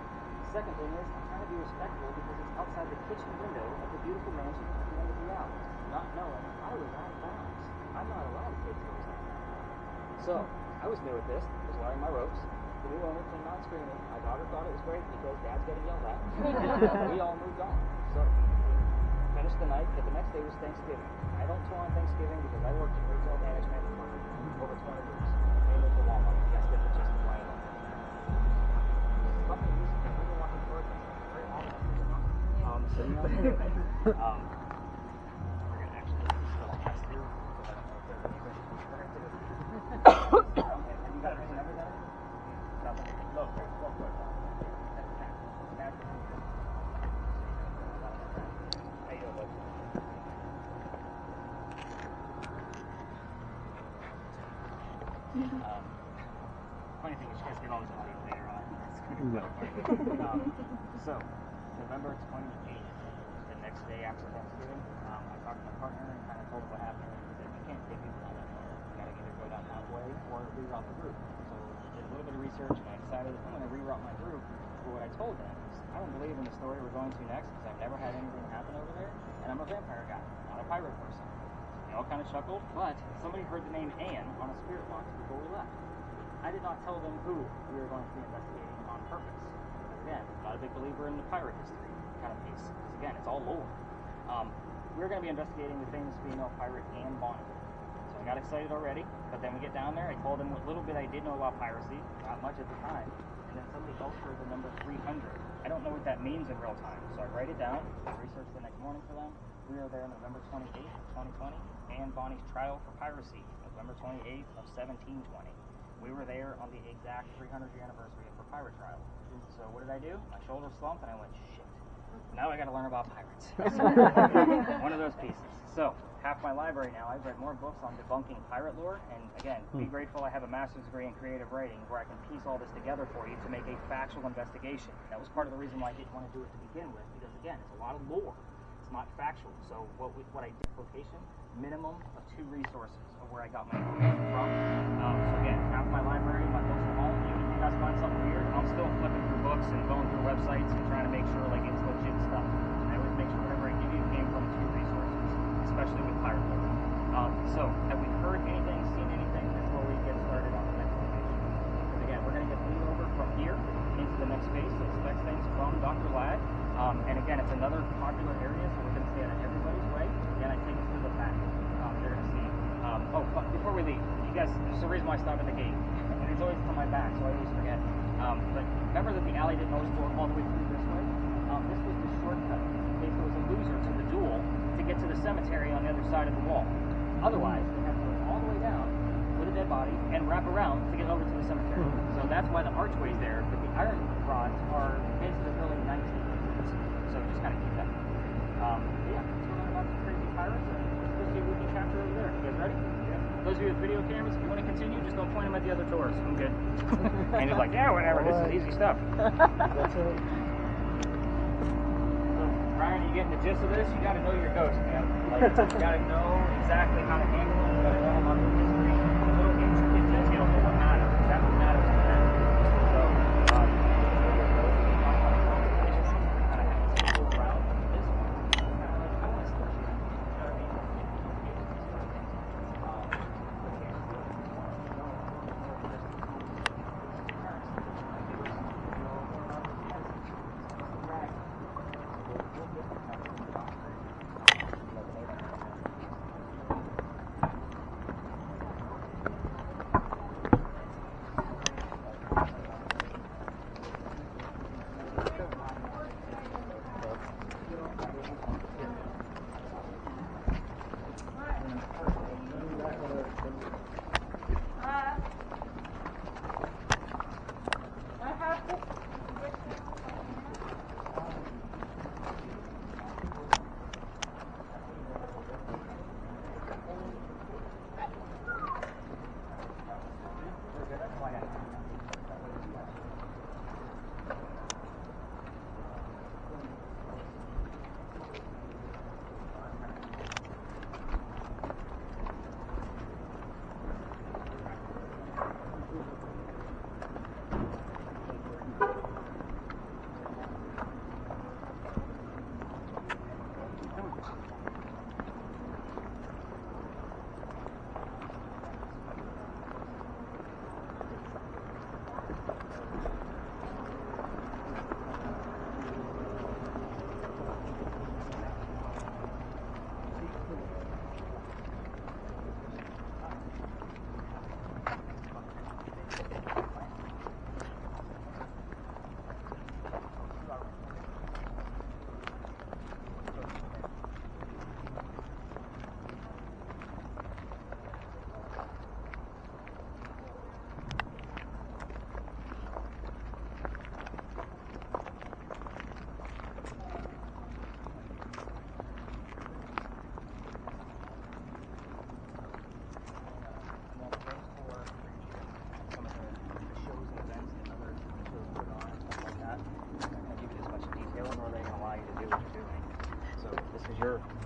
The second thing is, I'm trying to be respectful because it's outside the kitchen window of the beautiful mansion at the end of the alley, not knowing I was out of bounds. I'm not allowed to take things like that. So, I was new at this, was wiring my ropes. The new owner came out screaming. My daughter thought it was great because Dad's getting yelled at. And we all moved on. So, we finished the night, but the next day was Thanksgiving. I don't tour on Thanksgiving because I worked in retail management for over 20 years. Mainly for Walmart. You guys get the gist of why I don't know. Company music and people walking towards us. Very ominous. So, you know, anyway, we're going to actually still pass through because I don't know if there's any ready. Have you got everything ever done? Nothing. Look, there's one foot. That's a tax. How you doing, bud? Funny thing is, you guys get all this audio later on. So, November 28th, the next day after Thanksgiving, I talked to my partner and kind of told him what happened. He said, you can't take people down that far. You got to either go down halfway or reroute the group. So, I did a little bit of research and I decided I'm going to reroute my group. But what I told them is, I don't believe in the story we're going to next because I've never had anything happen over there, and I'm a vampire guy, not a pirate person. They all kind of chuckled, but somebody heard the name Anne on a spirit box before we left. I did not tell them who we were going to be investigating on purpose. Because again, I'm not a big believer in the pirate history kind of piece. Because again, it's all lore. We're going to be investigating the famous female pirate Anne Bonny. So I got excited already, but then we get down there, I told them what little bit I did know about piracy, not much at the time, and then somebody else heard the number 300. I don't know what that means in real time, so I write it down, I research the next morning for them. We are there November 28th of 2020, Anne Bonny's trial for piracy, November 28th of 1720. We were there on the exact 300th anniversary of her pirate trial. So what did I do? My shoulders slumped and I went, shit. Now I got to learn about pirates. One of those pieces. So, half my library now, I've read more books on debunking pirate lore, and again, be grateful I have a master's degree in creative writing where I can piece all this together for you to make a factual investigation. That was part of the reason why I didn't want to do it to begin with, because again, it's a lot of lore. It's not factual. So what I did, location, minimum of 2 resources of where I got my information from. So again, half my library, my books at home. Even if you guys find something weird, I'm still flipping through books and going through websites and trying to make sure like it's legit stuff. I always make sure whatever I give you came from 2 resources, especially with pirate lore. So have we heard anything, seen anything before we get started on the next location? Because again, we're going to get Neill over from here into the next space, so expect things from Dr. Ladd. And again, it's another popular area, so we're going to stay out of everybody's way. Again, I take it to the back. You're going to see. But before we leave, you guys, there's a reason why I stop at the gate. And it's always from my back, so I always forget. But remember that the alley didn't always go all the way through this way? This was the shortcut in case there was a loser to the duel to get to the cemetery on the other side of the wall. Otherwise, they have to go all the way down with a dead body and wrap around to get over to the cemetery. So that's why the archway's there, but the iron rods are basically building 19 pieces. So just kind of keep that. Yeah, let's go learn about some crazy pirates and let's go see what we can capture over there. You guys ready? Yeah. Those of you with video cameras, if you want to continue, just don't point them at the other tours. I'm good. And you're like, yeah, whatever, this is easy stuff. That's it. Ryan, you getting the gist of this? You got to know your ghost, man. Like, you got to know exactly how to handle it. You got to know about the history, little intricate details of what matters. That's what matters to them. So, it's just kind of have to go around this one. Kind of like, I want to still shoot. You know what I mean?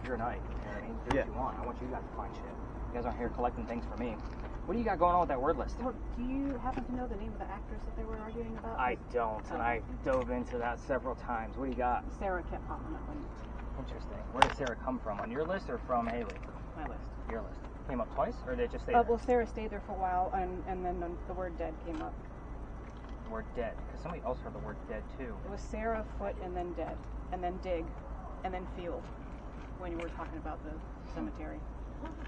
Your night, you know what I mean? Do what you want. I want you guys to find shit. You guys aren't here collecting things for me. What do you got going on with that word list? Well, do you happen to know the name of the actress that they were arguing about? I don't, and I dove into that several times. What do you got? Sarah kept popping up on Interesting. Where did Sarah come from? On your list or from Haley? my list. Your list. Came up twice, or did it just stay Well, Sarah stayed there for a while, and then the word dead came up. The word dead. Because somebody else heard the word dead, too. It was Sarah, Foot, and then dead, and then dig, and then field, when you were talking about the cemetery.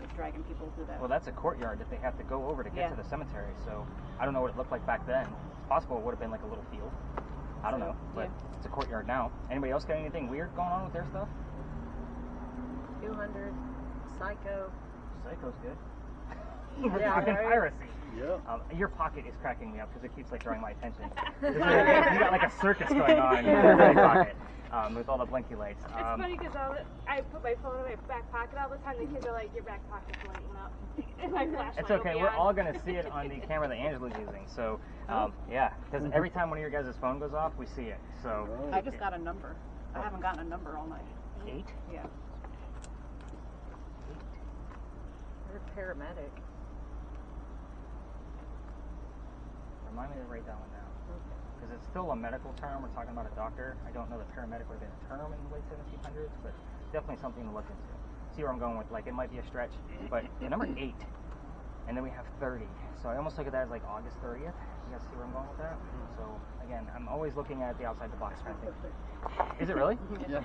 Just dragging people through that. Well, that's a courtyard that they have to go over to get to the cemetery, so I don't know what it looked like back then. It's possible it would have been like a little field. I don't know, but it's a courtyard now. Anybody else got anything weird going on with their stuff? 200, Psycho. Psycho's good. Yeah, Fucking right? piracy. Yeah. Your pocket is cracking me up because it keeps like drawing my attention. You got like a circus going on in your right pocket. with all the blinky lights. It's funny because I put my phone in my back pocket all the time. The kids are like, your back pocket's lighting up. And my flashlight It's okay. will be We're on. all going to see it on the camera that Angela's using. So, yeah, because every time one of your guys' phone goes off, we see it. So I just got a number. I haven't gotten a number all night. 8? Yeah. You're a paramedic. Remind me to write that one down. Because it's still a medical term. We're talking about a doctor. I don't know that paramedic would have been a term in the late 1700s, but definitely something to look into. See where I'm going with, like, it might be a stretch, but the number 8, and then we have 30. So I almost look at that as like August 30th. You guys see where I'm going with that? So again, I'm always looking at the outside the box kind of thing. Is it really? Yeah.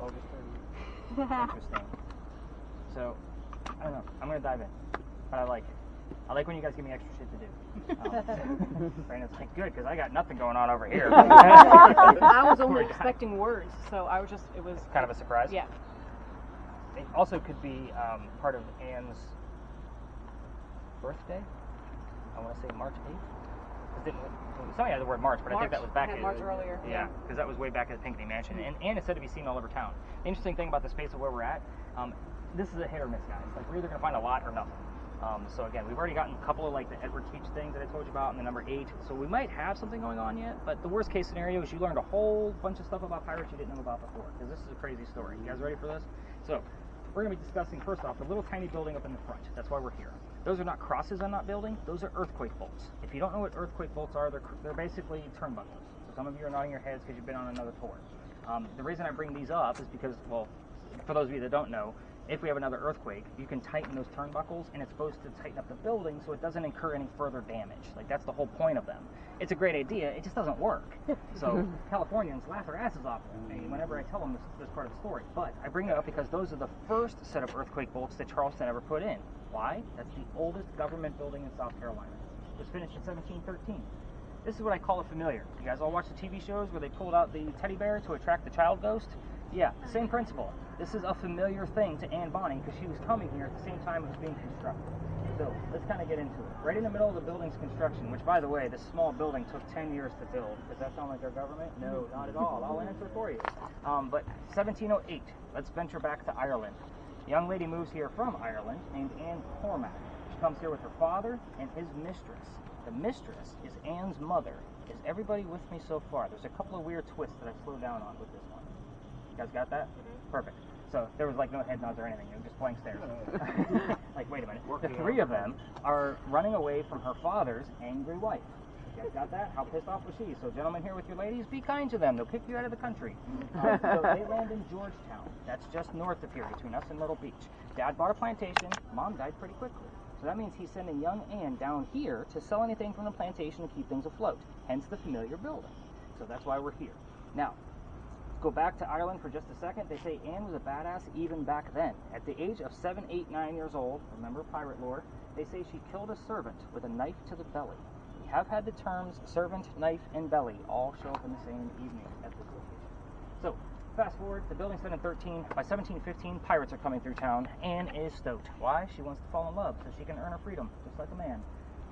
August 30th. Interesting. So, I don't know. I'm going to dive in, but I like it. I like when you guys give me extra shit to do. Brandon's like, good, because I got nothing going on over here. I was only expecting words, so I was just, it was kind of a surprise. Yeah. It also could be part of Anne's birthday. I want to say March 8th. Somebody had the word March, but I think that was back I had in March earlier. Yeah, because that was way back at the Pinckney Mansion. And Anne is said to be seen all over town. The interesting thing about the space of where we're at, this is a hit or miss, guys. Like, we're either going to find a lot or nothing. So again, we've already gotten a couple of like the Edward Teach things that I told you about, and the number 8. So we might have something going on yet, but the worst case scenario is you learned a whole bunch of stuff about pirates you didn't know about before, because this is a crazy story. You guys ready for this? So we're going to be discussing, first off, the little tiny building up in the front. That's why we're here. Those are not crosses on that building. Those are earthquake bolts. If you don't know what earthquake bolts are, they're basically turnbuckles. So some of you are nodding your heads because you've been on another tour. The reason I bring these up is because, well, for those of you that don't know, if we have another earthquake, you can tighten those turnbuckles, and it's supposed to tighten up the building so it doesn't incur any further damage. Like, that's the whole point of them. It's a great idea, it just doesn't work. So Californians laugh their asses off at me whenever I tell them this part of the story. But I bring it up because those are the first set of earthquake bolts that Charleston ever put in. Why? That's the oldest government building in South Carolina. It was finished in 1713. This is what I call a familiar. You guys all watch the TV shows where they pulled out the teddy bear to attract the child ghost? Yeah, same principle. This is a familiar thing to Anne Bonny because she was coming here at the same time it was being constructed. So let's kind of get into it. Right in the middle of the building's construction, which, by the way, this small building took 10 years to build. Does that sound like our government? No, not at all. I'll answer for you. But 1708, let's venture back to Ireland. A young lady moves here from Ireland named Anne Cormac. She comes here with her father and his mistress. The mistress is Anne's mother. Is everybody with me so far? There's a couple of weird twists that I've slowed down on with this one. You guys got that? Perfect. So there was like no head nods or anything. It was just blank stares. Like, wait a minute. The three of them are running away from her father's angry wife. You guys got that? How pissed off was she? So gentlemen here with your ladies, be kind to them. They'll kick you out of the country. So they land in Georgetown. That's just north of here, between us and Myrtle Beach. Dad bought a plantation. Mom died pretty quickly. So that means he's sending young Anne down here to sell anything from the plantation to keep things afloat. Hence the familiar building. So that's why we're here. Now, go back to Ireland for just a second. They say Anne was a badass even back then. At the age of 7, 8, 9 years old, remember pirate lore, they say she killed a servant with a knife to the belly. We have had the terms servant, knife, and belly all show up in the same evening at this location. So, fast forward, the building's been in 13. By 1715, pirates are coming through town. Anne is stoked. Why? She wants to fall in love so she can earn her freedom, just like a man.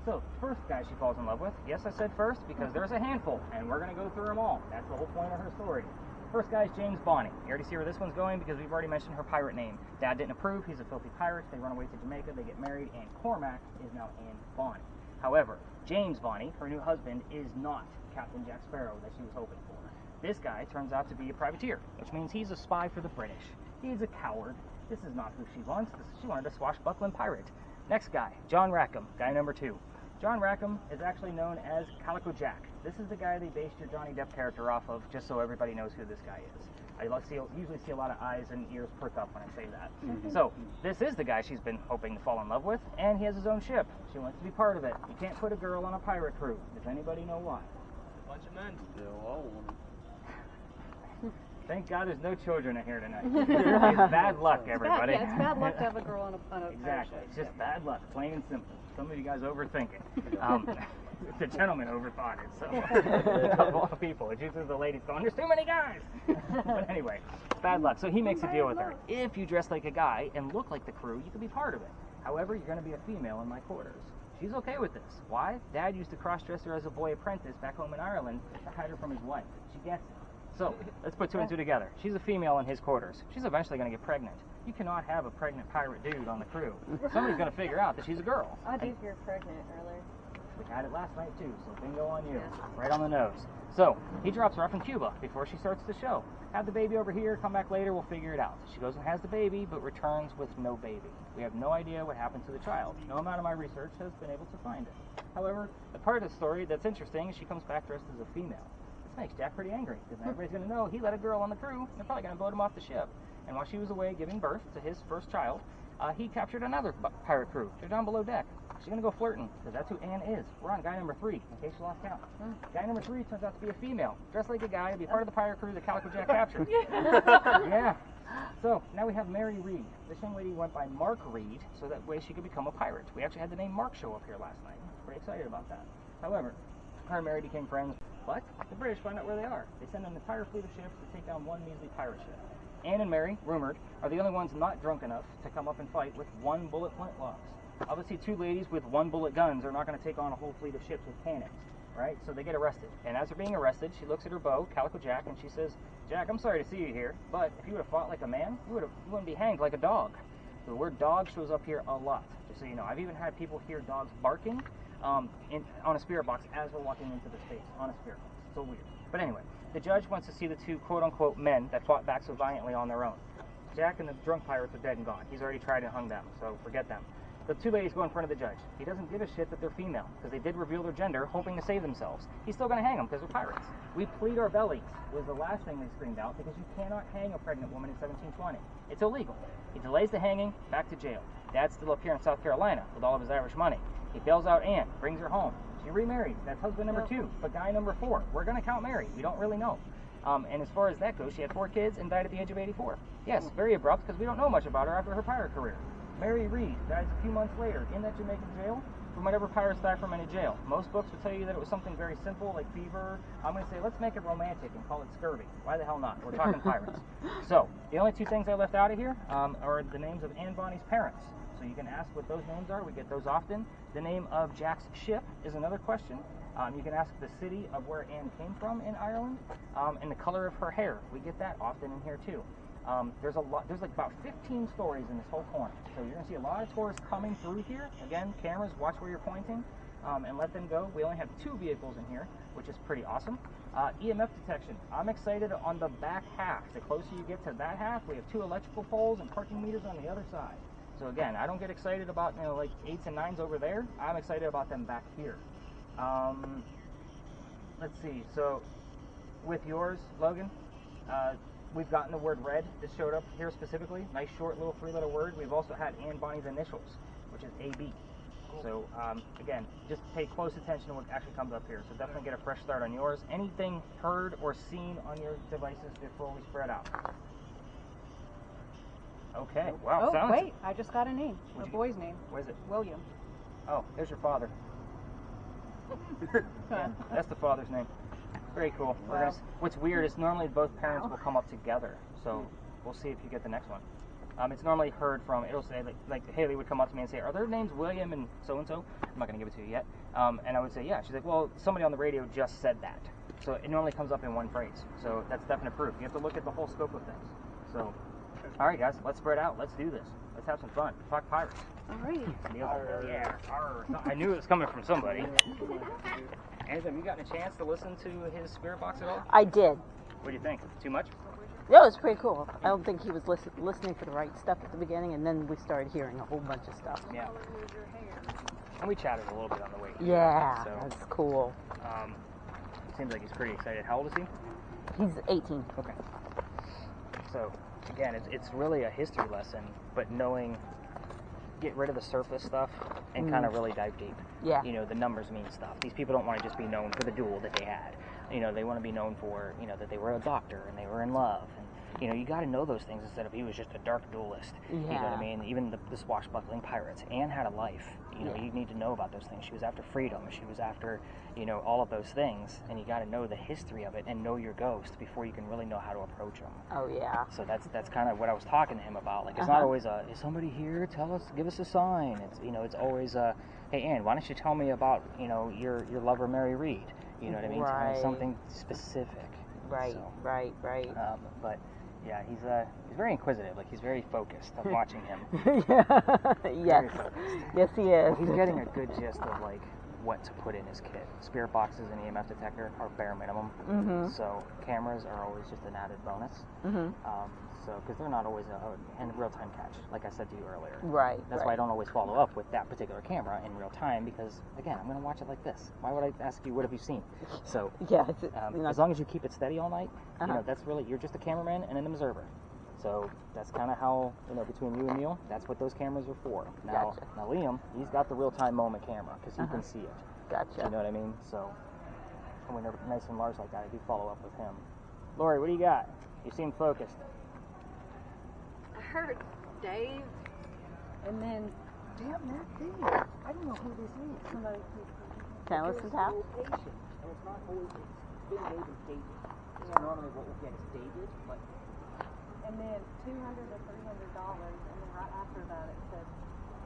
So, first guy she falls in love with, yes, I said first because there's a handful, and we're going to go through them all. That's the whole point of her story. First guy is James Bonny. You already see where this one's going because we've already mentioned her pirate name. Dad didn't approve. He's a filthy pirate. They run away to Jamaica. They get married, and Cormac is now Anne Bonny. However, James Bonny, her new husband, is not Captain Jack Sparrow that she was hoping for. This guy turns out to be a privateer, which means he's a spy for the British. He's a coward. This is not who she wants. She wanted a swashbuckling pirate. Next guy, John Rackham, guy number 2. John Rackham is actually known as Calico Jack. This is the guy they based your Johnny Depp character off of, just so everybody knows who this guy is. I usually see a lot of eyes and ears perk up when I say that. So, this is the guy she's been hoping to fall in love with, and he has his own ship. She wants to be part of it. You can't put a girl on a pirate crew. Does anybody know why? A bunch of men. They'll all want it. Thank God there's no children in here tonight. It's bad luck, everybody. It's bad luck to have a girl on a Exactly. ship. It's just bad luck, plain and simple. Some of you guys overthink it. The gentleman overthought it, so of all people. It's usually the ladies going, there's too many guys! But anyway, bad luck. So he makes a deal with her. If you dress like a guy and look like the crew, you can be part of it. However, you're going to be a female in my quarters. She's okay with this. Why? Dad used to cross-dress her as a boy apprentice back home in Ireland to hide her from his wife. She gets it. So, let's put two and two together. She's a female in his quarters. She's eventually going to get pregnant. You cannot have a pregnant pirate dude on the crew. Somebody's going to figure out that she's a girl. I did hear pregnant earlier. We had it last night too, so bingo on you. Right on the nose. So, he drops her off in Cuba before she starts the show. Have the baby over here, come back later, we'll figure it out. She goes and has the baby, but returns with no baby. We have no idea what happened to the child. No amount of my research has been able to find it. However, the part of the story that's interesting is she comes back dressed as a female. This makes Jack pretty angry, because everybody's going to know he let a girl on the crew, and they're probably going to vote him off the ship. And while she was away giving birth to his first child, he captured another pirate crew. They're down below deck. She's going to go flirting, because that's who Anne is. We're on guy number 3, in case you lost count. Guy number 3 turns out to be a female, dressed like a guy, to be part of the pirate crew that Calico Jack captured. Yeah. So, now we have Mary Reed. This young lady went by Mark Reed, so that way she could become a pirate. We actually had the name Mark show up here last night. Pretty excited about that. However, her and Mary became friends, but the British find out where they are. They send an entire fleet of ships to take down one measly pirate ship. Anne and Mary, rumored, are the only ones not drunk enough to come up and fight with 1 bullet flintlocks. Obviously, 2 ladies with 1 bullet guns are not going to take on a whole fleet of ships with cannons, right? So they get arrested. And as they're being arrested, she looks at her beau, Calico Jack, and she says, Jack, I'm sorry to see you here, but if you would have fought like a man, you wouldn't be hanged like a dog. The word dog shows up here a lot, just so you know. I've even had people hear dogs barking on a spirit box as we're walking into the space, on a spirit box. It's so weird. But anyway, the judge wants to see the 2 quote-unquote men that fought back so valiantly on their own. Jack and the drunk pirates are dead and gone. He's already tried and hung them, so forget them. The 2 ladies go in front of the judge. He doesn't give a shit that they're female, because they did reveal their gender, hoping to save themselves. He's still going to hang them, because they're pirates. We plead our bellies, was the last thing they screamed out, because you cannot hang a pregnant woman in 1720. It's illegal. He delays the hanging, back to jail. Dad's still up here in South Carolina, with all of his Irish money. He bails out Anne, brings her home. She remarries. That's husband number 2, but guy number 4. We're going to count Mary. We don't really know. And as far as that goes, she had 4 kids and died at the age of 84. Yes, very abrupt, because we don't know much about her after her pirate career. Mary Reed dies a few months later in that Jamaican jail from whatever pirates die from in a jail. Most books would tell you that it was something very simple, like fever. I'm going to say, let's make it romantic and call it scurvy. Why the hell not? We're talking pirates. So, the only 2 things I left out of here are the names of Anne Bonny's parents. So you can ask what those names are. We get those often. The name of Jack's ship is another question. You can ask the city of where Anne came from in Ireland, and the color of her hair. We get that often in here too. There's like about 15 stories in this whole corner. So you're going to see a lot of tourists coming through here. Again, cameras, watch where you're pointing, and let them go. We only have 2 vehicles in here, which is pretty awesome. EMF detection. I'm excited on the back half. The closer you get to that half, we have 2 electrical poles and parking meters on the other side. So again, I don't get excited about, like 8s and 9s over there. I'm excited about them back here. Let's see. So with yours, Logan, we've gotten the word red that showed up here specifically. Nice short little 3-letter word. We've also had Anne Bonny's initials, which is AB. So again, just pay close attention to what actually comes up here. So definitely get a fresh start on yours. Anything heard or seen on your devices before we spread out? Okay. Wow. Oh, wait. I just got a name. A boy's name. What is it? William. Oh, there's your father. Yeah, that's the father's name. Very cool. Wow. What's weird is normally both parents will come up together. So we'll see if you get the next one. It's normally heard from, it'll say, like Haley would come up to me and say, are their names William and so-and-so? I'm not going to give it to you yet. And I would say, yeah. She's like, well, somebody on the radio just said that. So it normally comes up in one phrase. So that's definite proof. You have to look at the whole scope of things. So, all right, guys, let's spread out. Let's do this. Let's have some fun. Talk pirates. Alright. Neill, yeah. I knew it was coming from somebody. Anne, have you gotten a chance to listen to his spirit box at all? I did. What do you think? Too much? Yeah, it was pretty cool. I don't think he was listening for the right stuff at the beginning, and then we started hearing a whole bunch of stuff. Yeah. And we chatted a little bit on the way. Yeah, so, that's cool. Seems like he's pretty excited. How old is he? He's 18. Okay. So, again, it's really a history lesson, but knowing, get rid of the surface stuff and kind of really dive deep. Yeah. You know, the numbers mean stuff. These people don't want to just be known for the duel that they had. You know, they want to be known for, you know, that they were a doctor and they were in love. And, you know, you got to know those things instead of he was just a dark duelist. You know what I mean? Even the swashbuckling pirates. Anne had a life. You know, you need to know about those things. She was after freedom. She was after, you know, all of those things, and you got to know the history of it and know your ghost before you can really know how to approach them. Oh yeah. So that's kind of what I was talking to him about. Like, it's not always is somebody here? Tell us, give us a sign. It's, you know, it's always hey Ann, why don't you tell me about, you know, your lover Mary Reed? You know what I mean? Tell me something specific. Right, so, right. But yeah, he's very inquisitive. Like, he's very focused. I'm watching him. Yes. Yes, he is. He's getting a good gist of like what to put in his kit. Spirit boxes and EMF detector are bare minimum. So cameras are always just an added bonus. So because they're not always a real-time catch, like I said to you earlier. Right. That's why I don't always follow up with that particular camera in real time, because again, I'm going to watch it like this. Why would I ask you what have you seen? So yeah, as long as you keep it steady all night, you know, that's really, you're just a cameraman and an observer. So that's kind of how, you know, between you and Neill, that's what those cameras are for. Now, now Liam, he's got the real-time moment camera because he can see it. Gotcha. You know what I mean? So when they're nice and large like that, I do follow up with him. Lori, what do you got? You seem focused. I heard Dave, and then damn that thing. I don't know who this is. Somebody Can I listen to that? And it's not always, it's been labeled David. So normally what we'll get is David, but And then $200 or $300, and then right after that it said,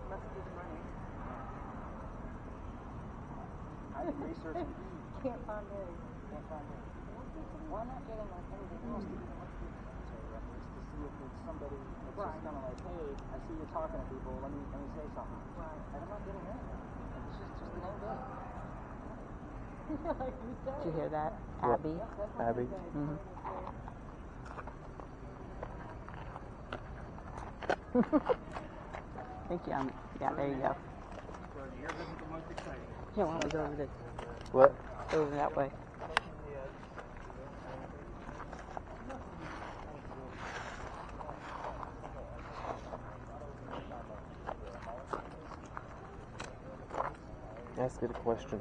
must be money. I've been researching. Can't find it. Can't find it. Well, I'm not getting like anything else to even look through the cemetery records to see if it's somebody that's just kind of like, hey, I see you talking to people, let me say something. Right. And I'm not getting anything. It's just the name Dave. Did you hear that? Abby. Abby. Thank you. Yeah, there you go. Yeah, why don't we go over this? What? Over that way. Ask it a question.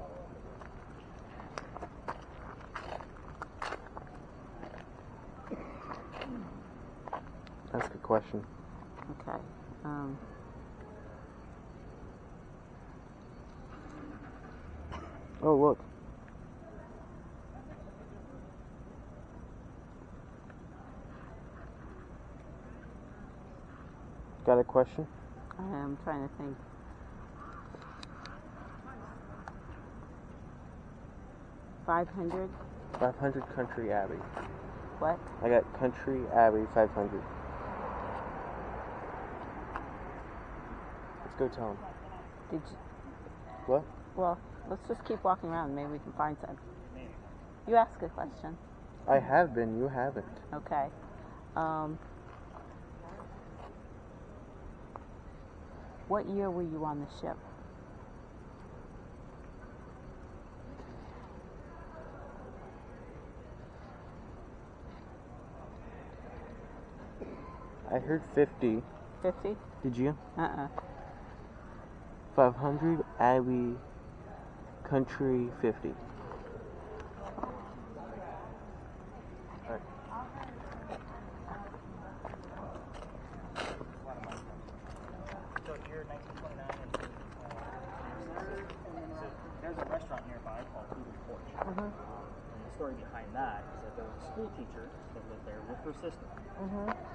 Ask a question. Okay. Oh, look. Got a question? I'm trying to think. $500. 500 Country Abbey. What? I got Country Abbey 500. Let's go tell him. Did you? What? Well, let's just keep walking around. Maybe we can find some. You ask a question. I have been, you haven't. Okay. What year were you on the ship? I heard 50. 50? Did you? 500 Abbey Country 50. So you're 1929 and so there's a restaurant nearby called Eagle Porch. And the story behind that is that there was a school teacher that lived there with her sister.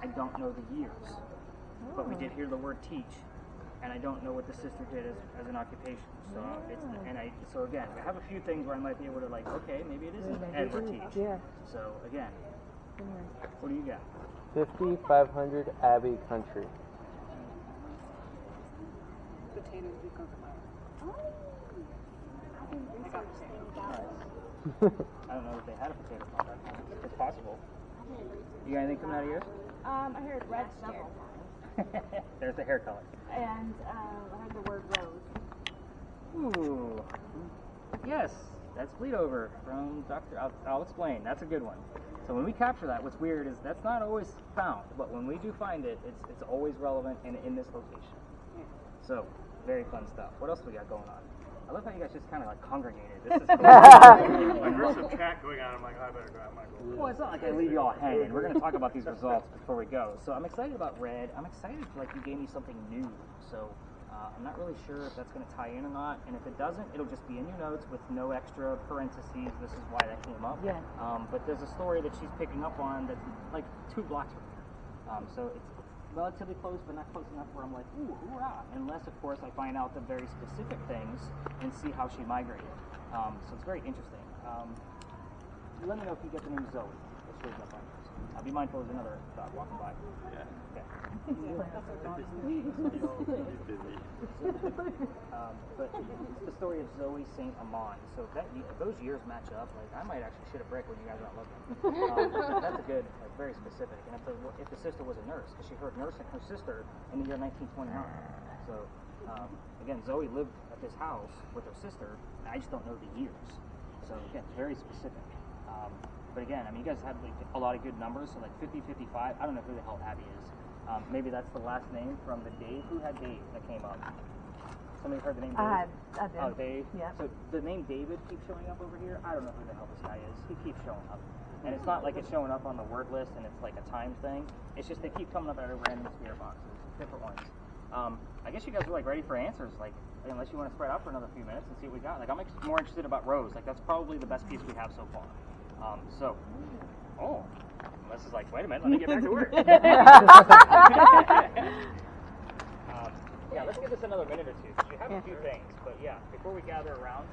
I don't know the years, but we did hear the word teach, and I don't know what the sister did as an occupation. So so again, I have a few things where I might be able to like, okay, maybe it isn't Edward Teach. Yeah. So again, what do you got? 500 Abbey Country. Potatoes because of my. I don't know if they had a potato farm back then. It's possible. You got anything coming out of yours? I heard red steer. There's the hair color. And I heard the word rose. Ooh. Yes, that's bleed over from Dr. I'll explain. That's a good one. So when we capture that, what's weird is that's not always found, but when we do find it, it's always relevant and in this location. So very fun stuff. What else we got going on? I love how you guys just kind of like congregated. This is cool. Like, there's some chat going on. I'm like, I better go. I might go. Well, it's not like I leave you all hanging. We're going to talk about these results before we go. So I'm excited about red. I'm excited like you gave me something new. So I'm not really sure if that's going to tie in or not. And if it doesn't, it'll just be in your notes with no extra parentheses. This is why that came up. Yeah. But there's a story that she's picking up on that's like 2 blocks from here. So it's relatively close, but not close enough where I'm like, ooh, hoorah. Unless, of course, I find out the very specific things and see how she migrated. So it's very interesting. Let me know if you get the name Zoe. It shows up on yours. Be mindful there's another dog walking by. Yeah. Okay. But it's the story of Zoe St. Amand. So if those years match up, like I might actually shit a brick when you guys aren't looking. That's a good, like very specific. And if the sister was a nurse, because she heard nursing her sister in the year 1929. So again, Zoe lived at this house with her sister. And I just don't know the years. So again, it's very specific. But again, I mean, you guys had like a lot of good numbers. So like 50, 55. I don't know who the hell Abby is. Maybe that's the last name from the Dave. Who had Dave that came up? Somebody heard the name Dave? I did. Oh, Dave? Yeah. So the name David keeps showing up over here. I don't know who the hell this guy is. He keeps showing up. And it's not like it's showing up on the word list and it's like a timed thing. It's just they keep coming up out of random spirit boxes, different ones. I guess you guys are like ready for answers, like unless you want to spread out for another few minutes and see what we got. Like I'm more interested about Rose. Like that's probably the best piece we have so far. Unless it's like, wait a minute, let me get back to work. Yeah, let's give this another minute or two. You have a few things, but yeah, before we gather around,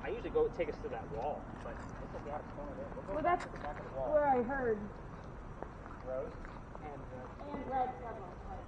I usually go take us to that wall, but looks like we have a corner there. We'll go back to the back of the wall. Where I heard. Rose? And red several times.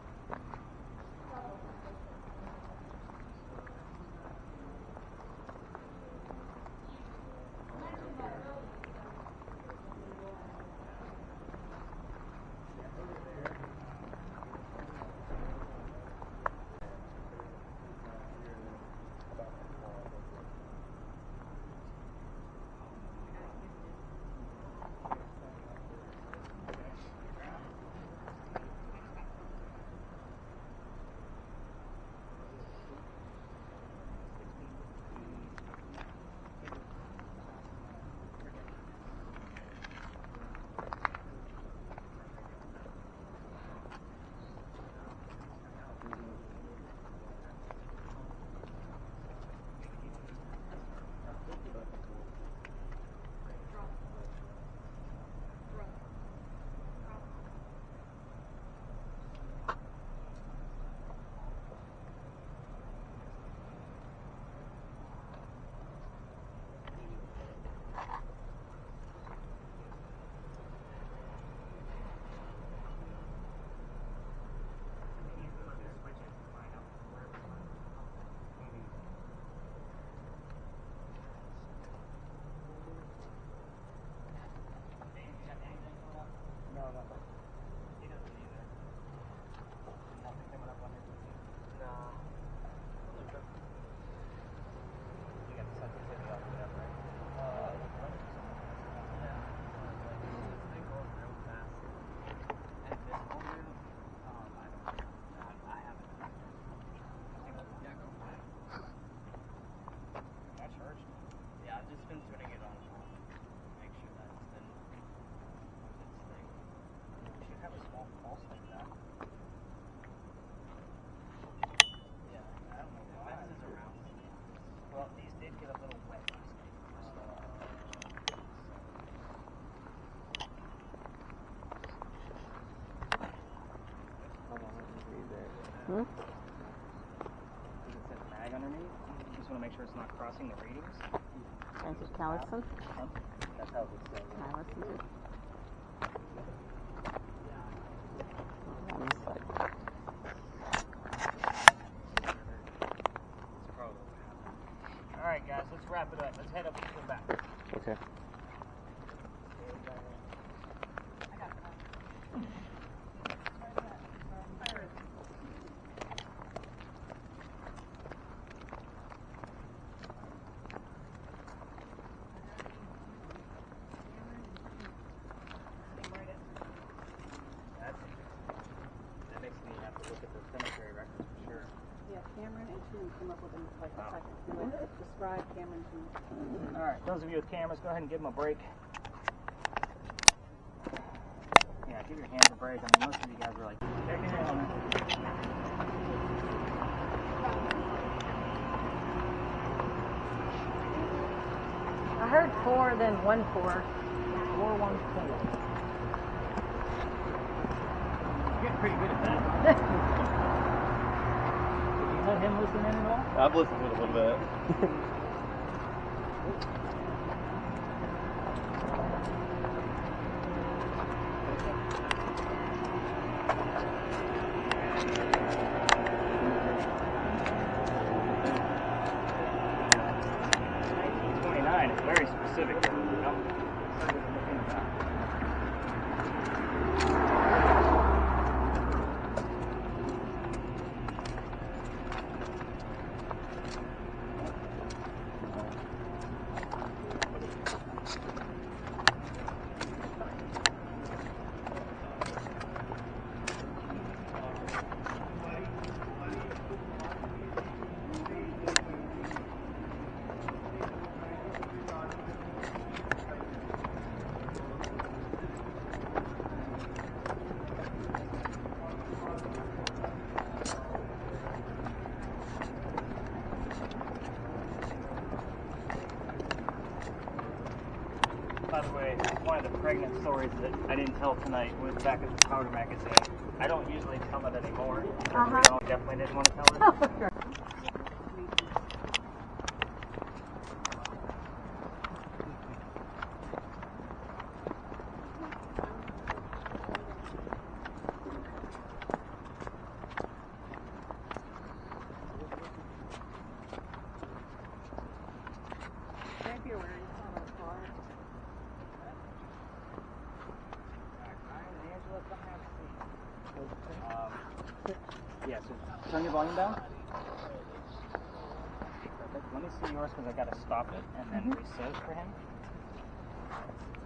Does it say mag underneath? Just want to make sure it's not crossing the readings. Francis Callison. That's how it would say. Callison. Alright guys, let's wrap it up. Let's head up and go back. Okay. Yeah, Cameron and Tim come up those of you with cameras, go ahead and give them a break. Yeah, give your hands a break. I mean, most of you guys are like, taking it on. I heard 4, then 1 4. 4 1 4. You're getting pretty good at that. Did you let him listen in at all? I've listened to it a little bit. It's very specific. By the way, one of the pregnant stories that I didn't tell tonight was back at the Powder magazine. I don't usually tell it anymore. We all definitely didn't want to tell it. Yeah, so turn your volume down. Perfect. Let me see yours because I got to stop it and then reset for him.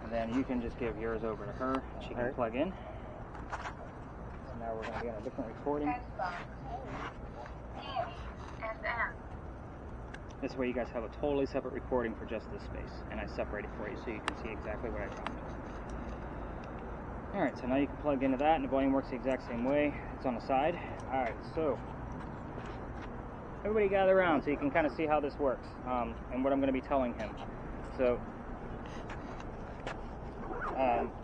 And then you can just give yours over to her and she can plug in. So now we're going to be on a different recording. This way you guys have a totally separate recording for just this space. And I separated for you so you can see exactly what I found. Alright, so now you can plug into that and the volume works the exact same way. It's on the side. Alright, so everybody gather around so you can kind of see how this works and what I'm going to be telling him. So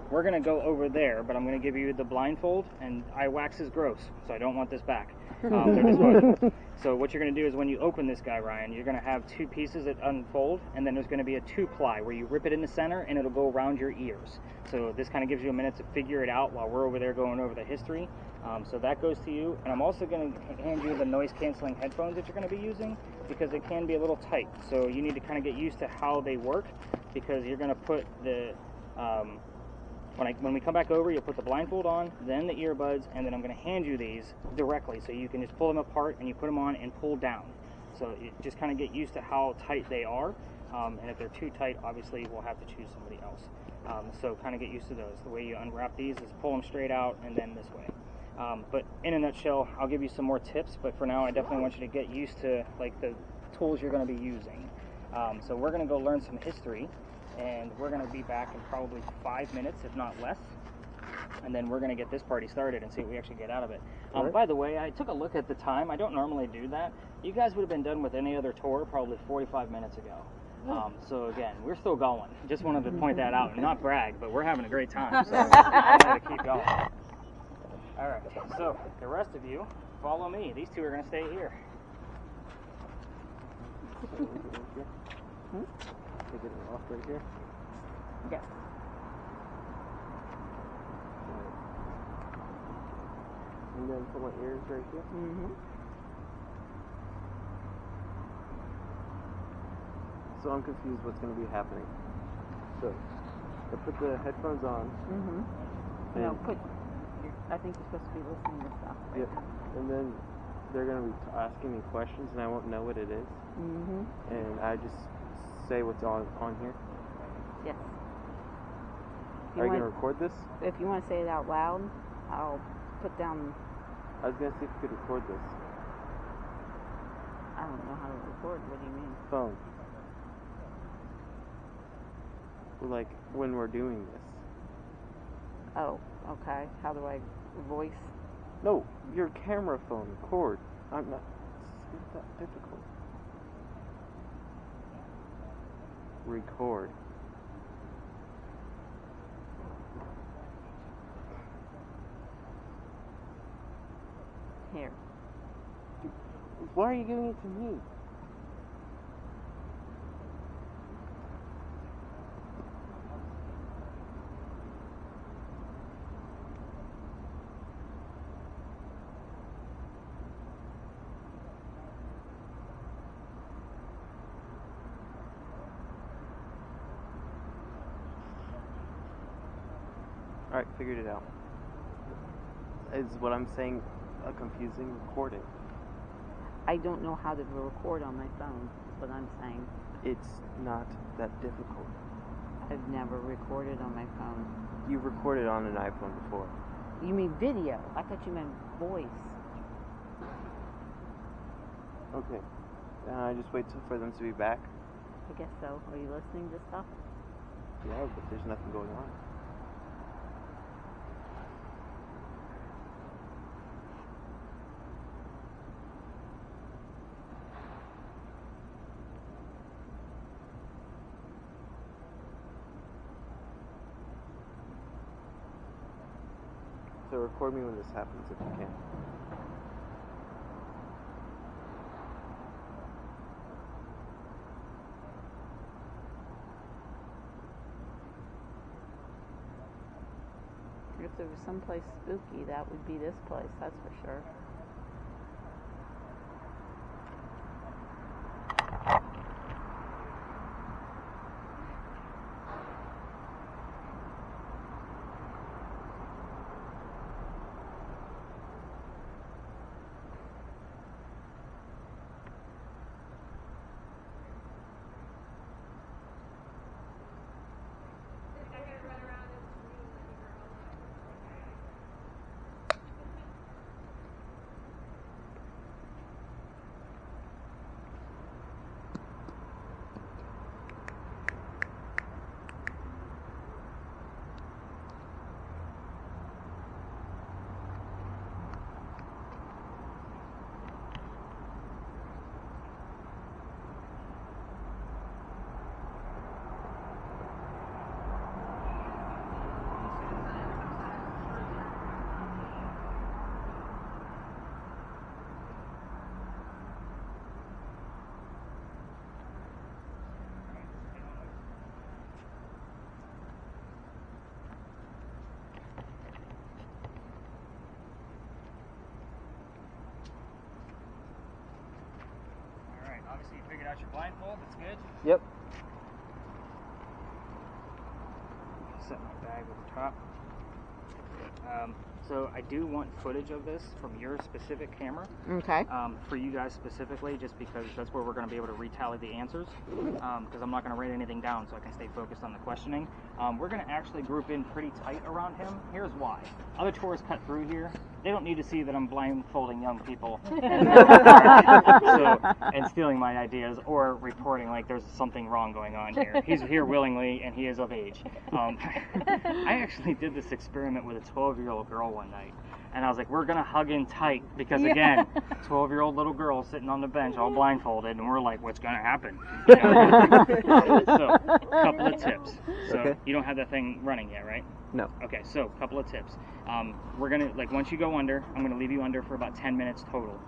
we're going to go over there, but I'm going to give you the blindfold, and wax is gross, so I don't want this back. They're disposable. So what you're going to do is when you open this guy, Ryan, you're going to have 2 pieces that unfold, and then there's going to be a 2-ply where you rip it in the center and it'll go around your ears. So this kind of gives you a minute to figure it out while we're over there going over the history. So that goes to you, and I'm also going to hand you the noise canceling headphones that you're going to be using because it can be a little tight. So you need to kind of get used to how they work because you're going to put the when we come back over, you'll put the blindfold on, then the earbuds, and then I'm going to hand you these directly so you can just pull them apart and you put them on and pull down. So you just kind of get used to how tight they are, and if they're too tight, obviously we'll have to choose somebody else. So kind of get used to those. The way you unwrap these is pull them straight out and then this way. But in a nutshell, I'll give you some more tips, but for now I definitely want you to get used to like the tools you're going to be using. So we're going to go learn some history. And we're going to be back in probably 5 minutes, if not less. And then we're going to get this party started and see what we actually get out of it. By the way, I took a look at the time. I don't normally do that. You guys would have been done with any other tour probably 45 minutes ago. So again, we're still going. Just wanted to point that out and not brag, but we're having a great time. So I'm going to keep going. All right, so the rest of you, follow me. These two are going to stay here. Take it off right here. Yeah. And then put my ears right here. So I'm confused what's going to be happening. So I put the headphones on. No, I think you're supposed to be listening to stuff. Yep. And then they're going to be asking me questions and I won't know what it is. And I just say what's on here? Yes. Are you going to record this? If you want to say it out loud, I'll put down... I was going to see if you could record this. I don't know how to record. What do you mean? Phone. like when we're doing this. Oh, okay. How do I voice? No, your camera phone, cord. I'm not. It's not that difficult. Record. Here. Why are you giving it to me? Alright, figured it out. Is what I'm saying a confusing recording? I don't know how to record on my phone, is what I'm saying. It's not that difficult. I've never recorded on my phone. You recorded on an iPhone before. You mean video? I thought you meant voice. Okay. I just wait for them to be back. I guess so. Are you listening to stuff? Yeah, but there's nothing going on. So record me when this happens if you can. If there was someplace spooky, that would be this place, that's for sure. Obviously you figured out your blindfold, that's good. Yep. Set my bag over the top. So I do want footage of this from your specific camera. Okay. For you guys specifically, just because that's where we're going to be able to retally the answers. Because I'm not going to write anything down so I can stay focused on the questioning. We're going to actually group in pretty tight around him. Here's why. Other tourists cut through here. They don't need to see that I'm blindfolding young people and stealing my ideas or reporting like there's something wrong going on here. He's here willingly and he is of age. I actually did this experiment with a 12-year-old girl one night. And I was like, we're going to hug in tight because, again, 12-year-old little girl sitting on the bench all blindfolded, and we're like, what's going to happen? You know? So, a couple of tips. So, Okay. You don't have that thing running yet, right? No. Okay, so a couple of tips. We're going to, like, once you go under, I'm going to leave you under for about 10 minutes total.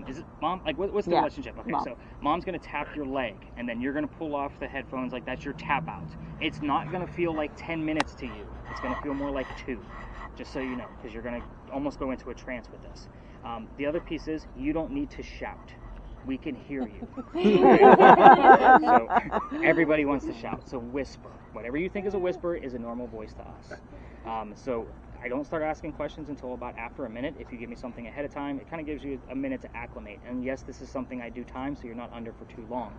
Is it mom? Like, what's the relationship? Okay, Mom. So mom's gonna tap your leg, and then you're gonna pull off the headphones. Like that's your tap out. It's not gonna feel like 10 minutes to you. It's gonna feel more like 2, just so you know, because you're gonna almost go into a trance with this. The other piece is you don't need to shout. We can hear you. So everybody wants to shout. So whisper. Whatever you think is a whisper is a normal voice to us. So I don't start asking questions until about after a minute. If you give me something ahead of time, it kind of gives you a minute to acclimate. And yes, this is something I do time, so you're not under for too long.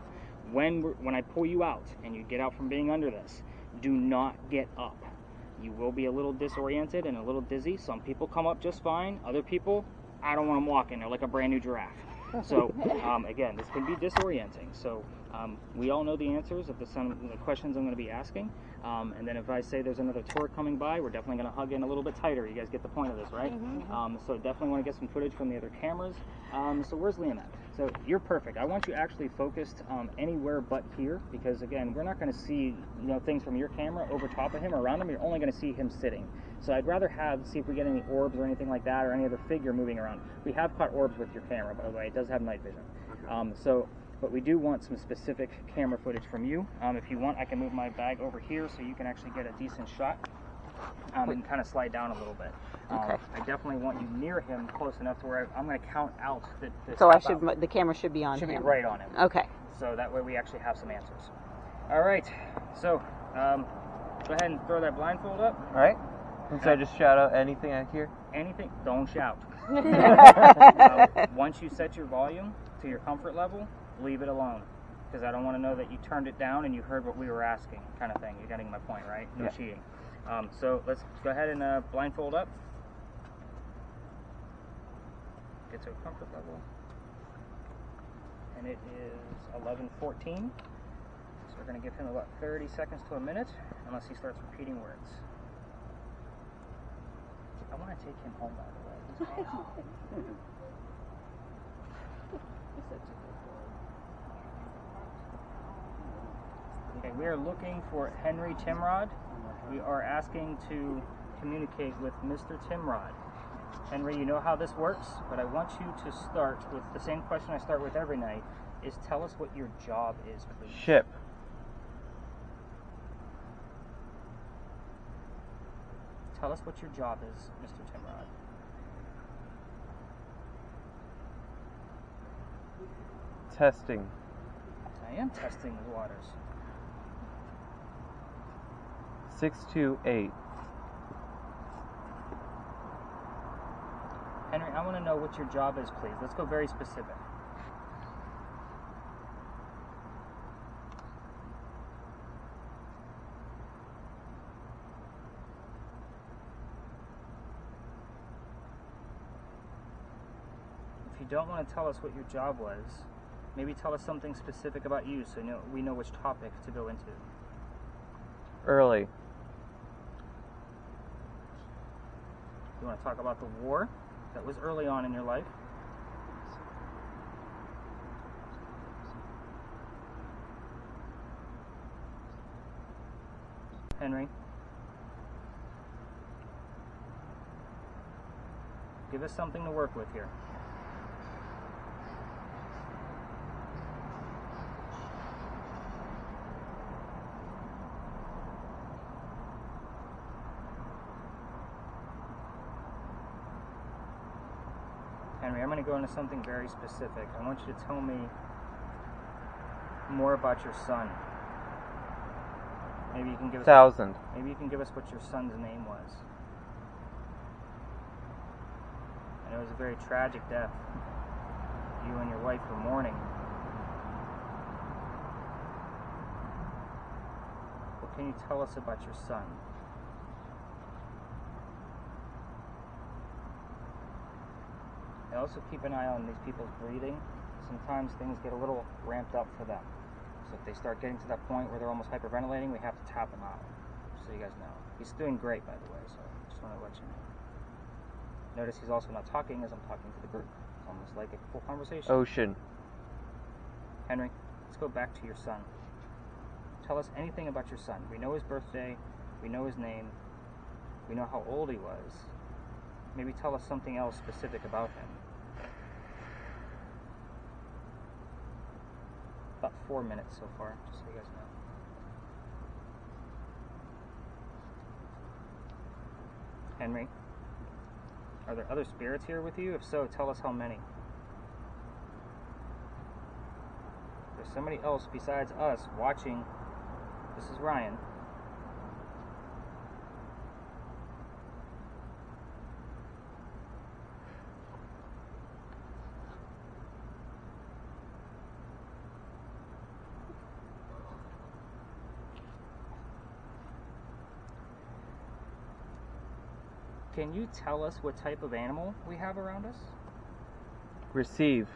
When I pull you out and you get out from being under this, do not get up. You will be a little disoriented and a little dizzy. Some people come up just fine. Other people, I don't want them walking. They're like a brand new giraffe. So again, this can be disorienting. So We all know the answers of the questions I'm going to be asking. And then if I say there's another tour coming by, we're definitely going to hug in a little bit tighter. You guys get the point of this, right? So definitely want to get some footage from the other cameras. So where's Liam at? So you're perfect. I want you actually focused anywhere but here, because again, we're not going to see things from your camera over top of him or around him. You're only going to see him sitting. So I'd rather see if we get any orbs or anything like that, or any other figure moving around. We have caught orbs with your camera, by the way. It does have night vision. But we do want some specific camera footage from you. If you want, I can move my bag over here so you can actually get a decent shot and kind of slide down a little bit. Okay. I definitely want you near him, close enough to where I'm going to count out the So the camera should be on him. Should be right on him. Okay. So that way we actually have some answers. All right. So go ahead and throw that blindfold up. All right. And so I just shout out anything I hear? Anything. Don't shout. Once you set your volume to your comfort level, leave it alone, because I don't want to know that you turned it down and you heard what we were asking, kind of thing. You're getting my point, right? No cheating. So let's go ahead and blindfold up. Get to a comfort level. And it is 11:14. So we're going to give him about 30 seconds to a minute, unless he starts repeating words. I want to take him home, by the way. He's awesome. Okay, we are looking for Henry Timrod. We are asking to communicate with Mr. Timrod. Henry, you know how this works, but I want you to start with the same question I start with every night, is tell us what your job is, please. Ship. Tell us what your job is, Mr. Timrod. Testing. I am testing the waters. 628. Henry, I want to know what your job is, please. Let's go very specific. If you don't want to tell us what your job was, maybe tell us something specific about you so we know which topic to go into. Early. You want to talk about the war that was early on in your life? Henry? Give us something to work with here. Henry, I'm going to go into something very specific. I want you to tell me more about your son. Maybe you can give us 1,000. Maybe you can give us what your son's name was. I know it was a very tragic death. You and your wife were mourning. What can you tell us about your son? And also keep an eye on these people's breathing. Sometimes things get a little ramped up for them. So if they start getting to that point where they're almost hyperventilating, we have to tap them out. So you guys know. He's doing great, by the way, so I just want to let you know. Notice he's also not talking as I'm talking to the group. It's almost like a full conversation. Ocean. Henry, let's go back to your son. Tell us anything about your son. We know his birthday. We know his name. We know how old he was. Maybe tell us something else specific about him. About 4 minutes so far, just so you guys know. Henry, are there other spirits here with you? If so, tell us how many. There's somebody else besides us watching. This is Ryan. Can you tell us what type of animal we have around us? Receive.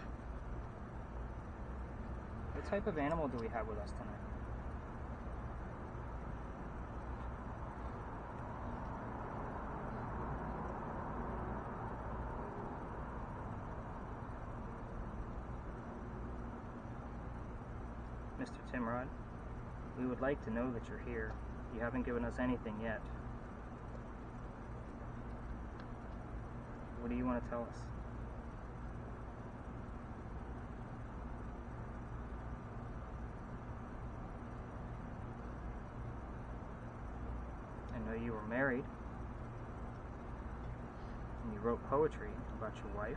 What What type of animal do we have with us tonight? Mr. Timrod, we would like to know that you're here. You haven't given us anything yet. What do you want to tell us? I know you were married, and you wrote poetry about your wife.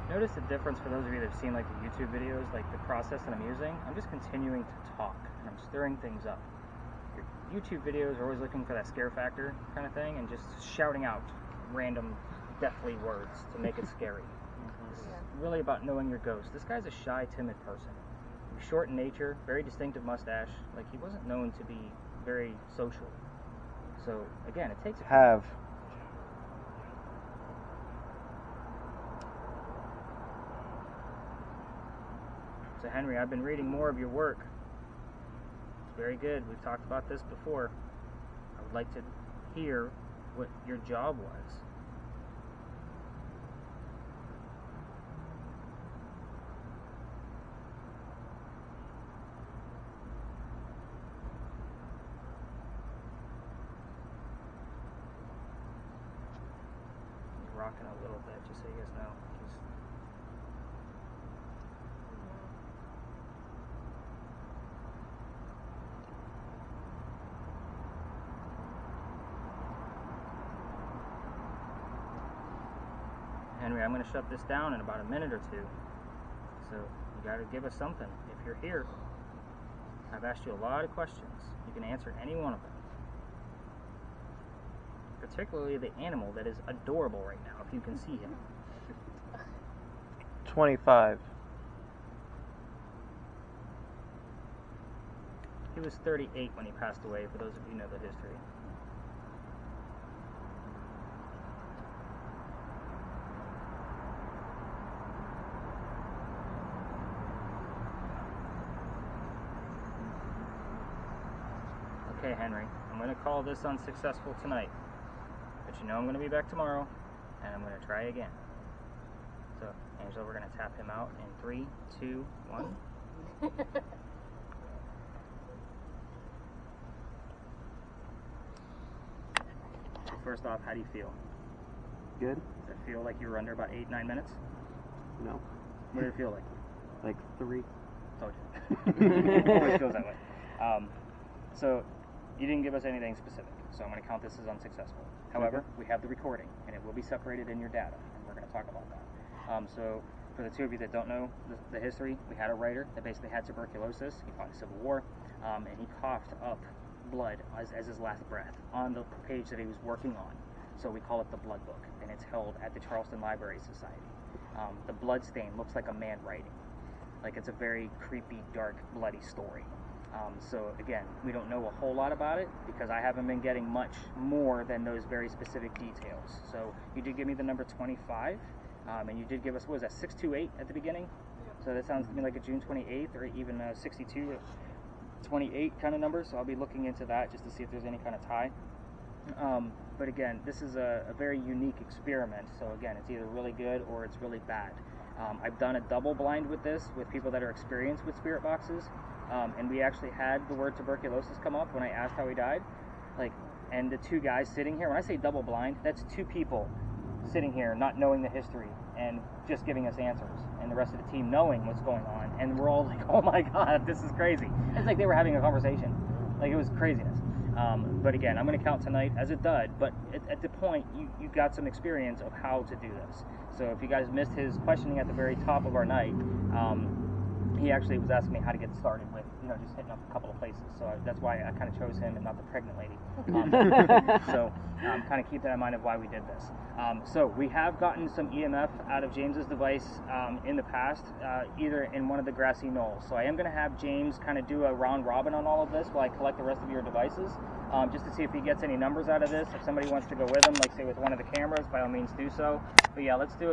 Notice the difference for those of you that have seen like the YouTube videos, like the process that I'm using. I'm just continuing to talk, and I'm stirring things up. Your YouTube videos are always looking for that scare factor kind of thing, and just shouting out random deathly words to make it scary. This is really about knowing your ghost. This guy's a shy, timid person. He's short in nature, very distinctive mustache. Like, he wasn't known to be very social. So again, it takes a So Henry, I've been reading more of your work. It's very good. We've talked about this before. I would like to hear what your job was. He's rocking a little bit, just so you guys know. Henry, I'm going to shut this down in about a minute or two. So you got to give us something. If you're here, I've asked you a lot of questions. You can answer any one of them. Particularly the animal that is adorable right now, if you can see him. 25. He was 38 when he passed away, for those of you who know the history. Okay, Henry, I'm going to call this unsuccessful tonight, but you know I'm going to be back tomorrow, and I'm going to try again. So, Angela, we're going to tap him out in 3, 2, 1. First off, how do you feel? Good? Does it feel like you were under about 8-9 minutes? No. What did it feel like? Like 3. Told you. Always feels that way. So, you didn't give us anything specific, so I'm going to count this as unsuccessful. However, we have the recording, and it will be separated in your data, and we're going to talk about that. So, for the two of you that don't know the history, we had a writer that basically had tuberculosis. He fought in the Civil War, and he coughed up blood as his last breath on the page that he was working on. So we call it the Blood Book, and it's held at the Charleston Library Society. The blood stain looks like a man writing. Like, it's a very creepy, dark, bloody story. So again, we don't know a whole lot about it because I haven't been getting much more than those very specific details. So you did give me the number 25, and you did give us, what was that, 628 at the beginning? So that sounds to me like a June 28th or even a 62, 28 kind of number. So I'll be looking into that just to see if there's any kind of tie. But again, this is a very unique experiment. So again, it's either really good or it's really bad. I've done a double blind with this with people that are experienced with spirit boxes. And we actually had the word tuberculosis come up when I asked how he died. And the two guys sitting here, when I say double blind, that's two people sitting here not knowing the history and just giving us answers, and the rest of the team knowing what's going on, and we're all like, oh my god, this is crazy. It's like they were having a conversation. Like, it was craziness. But again, I'm going to count tonight as a dud, but at the point, you got some experience of how to do this. So if you guys missed his questioning at the very top of our night, he actually was asking me how to get started with, just hitting up a couple of places. So that's why I kind of chose him and not the pregnant lady. So kind of keep that in mind of why we did this. So we have gotten some EMF out of James's device in the past, either in one of the grassy knolls. So I am going to have James kind of do a round robin on all of this while I collect the rest of your devices, just to see if he gets any numbers out of this. If somebody wants to go with him, like say with one of the cameras, by all means do so. But yeah, let's do a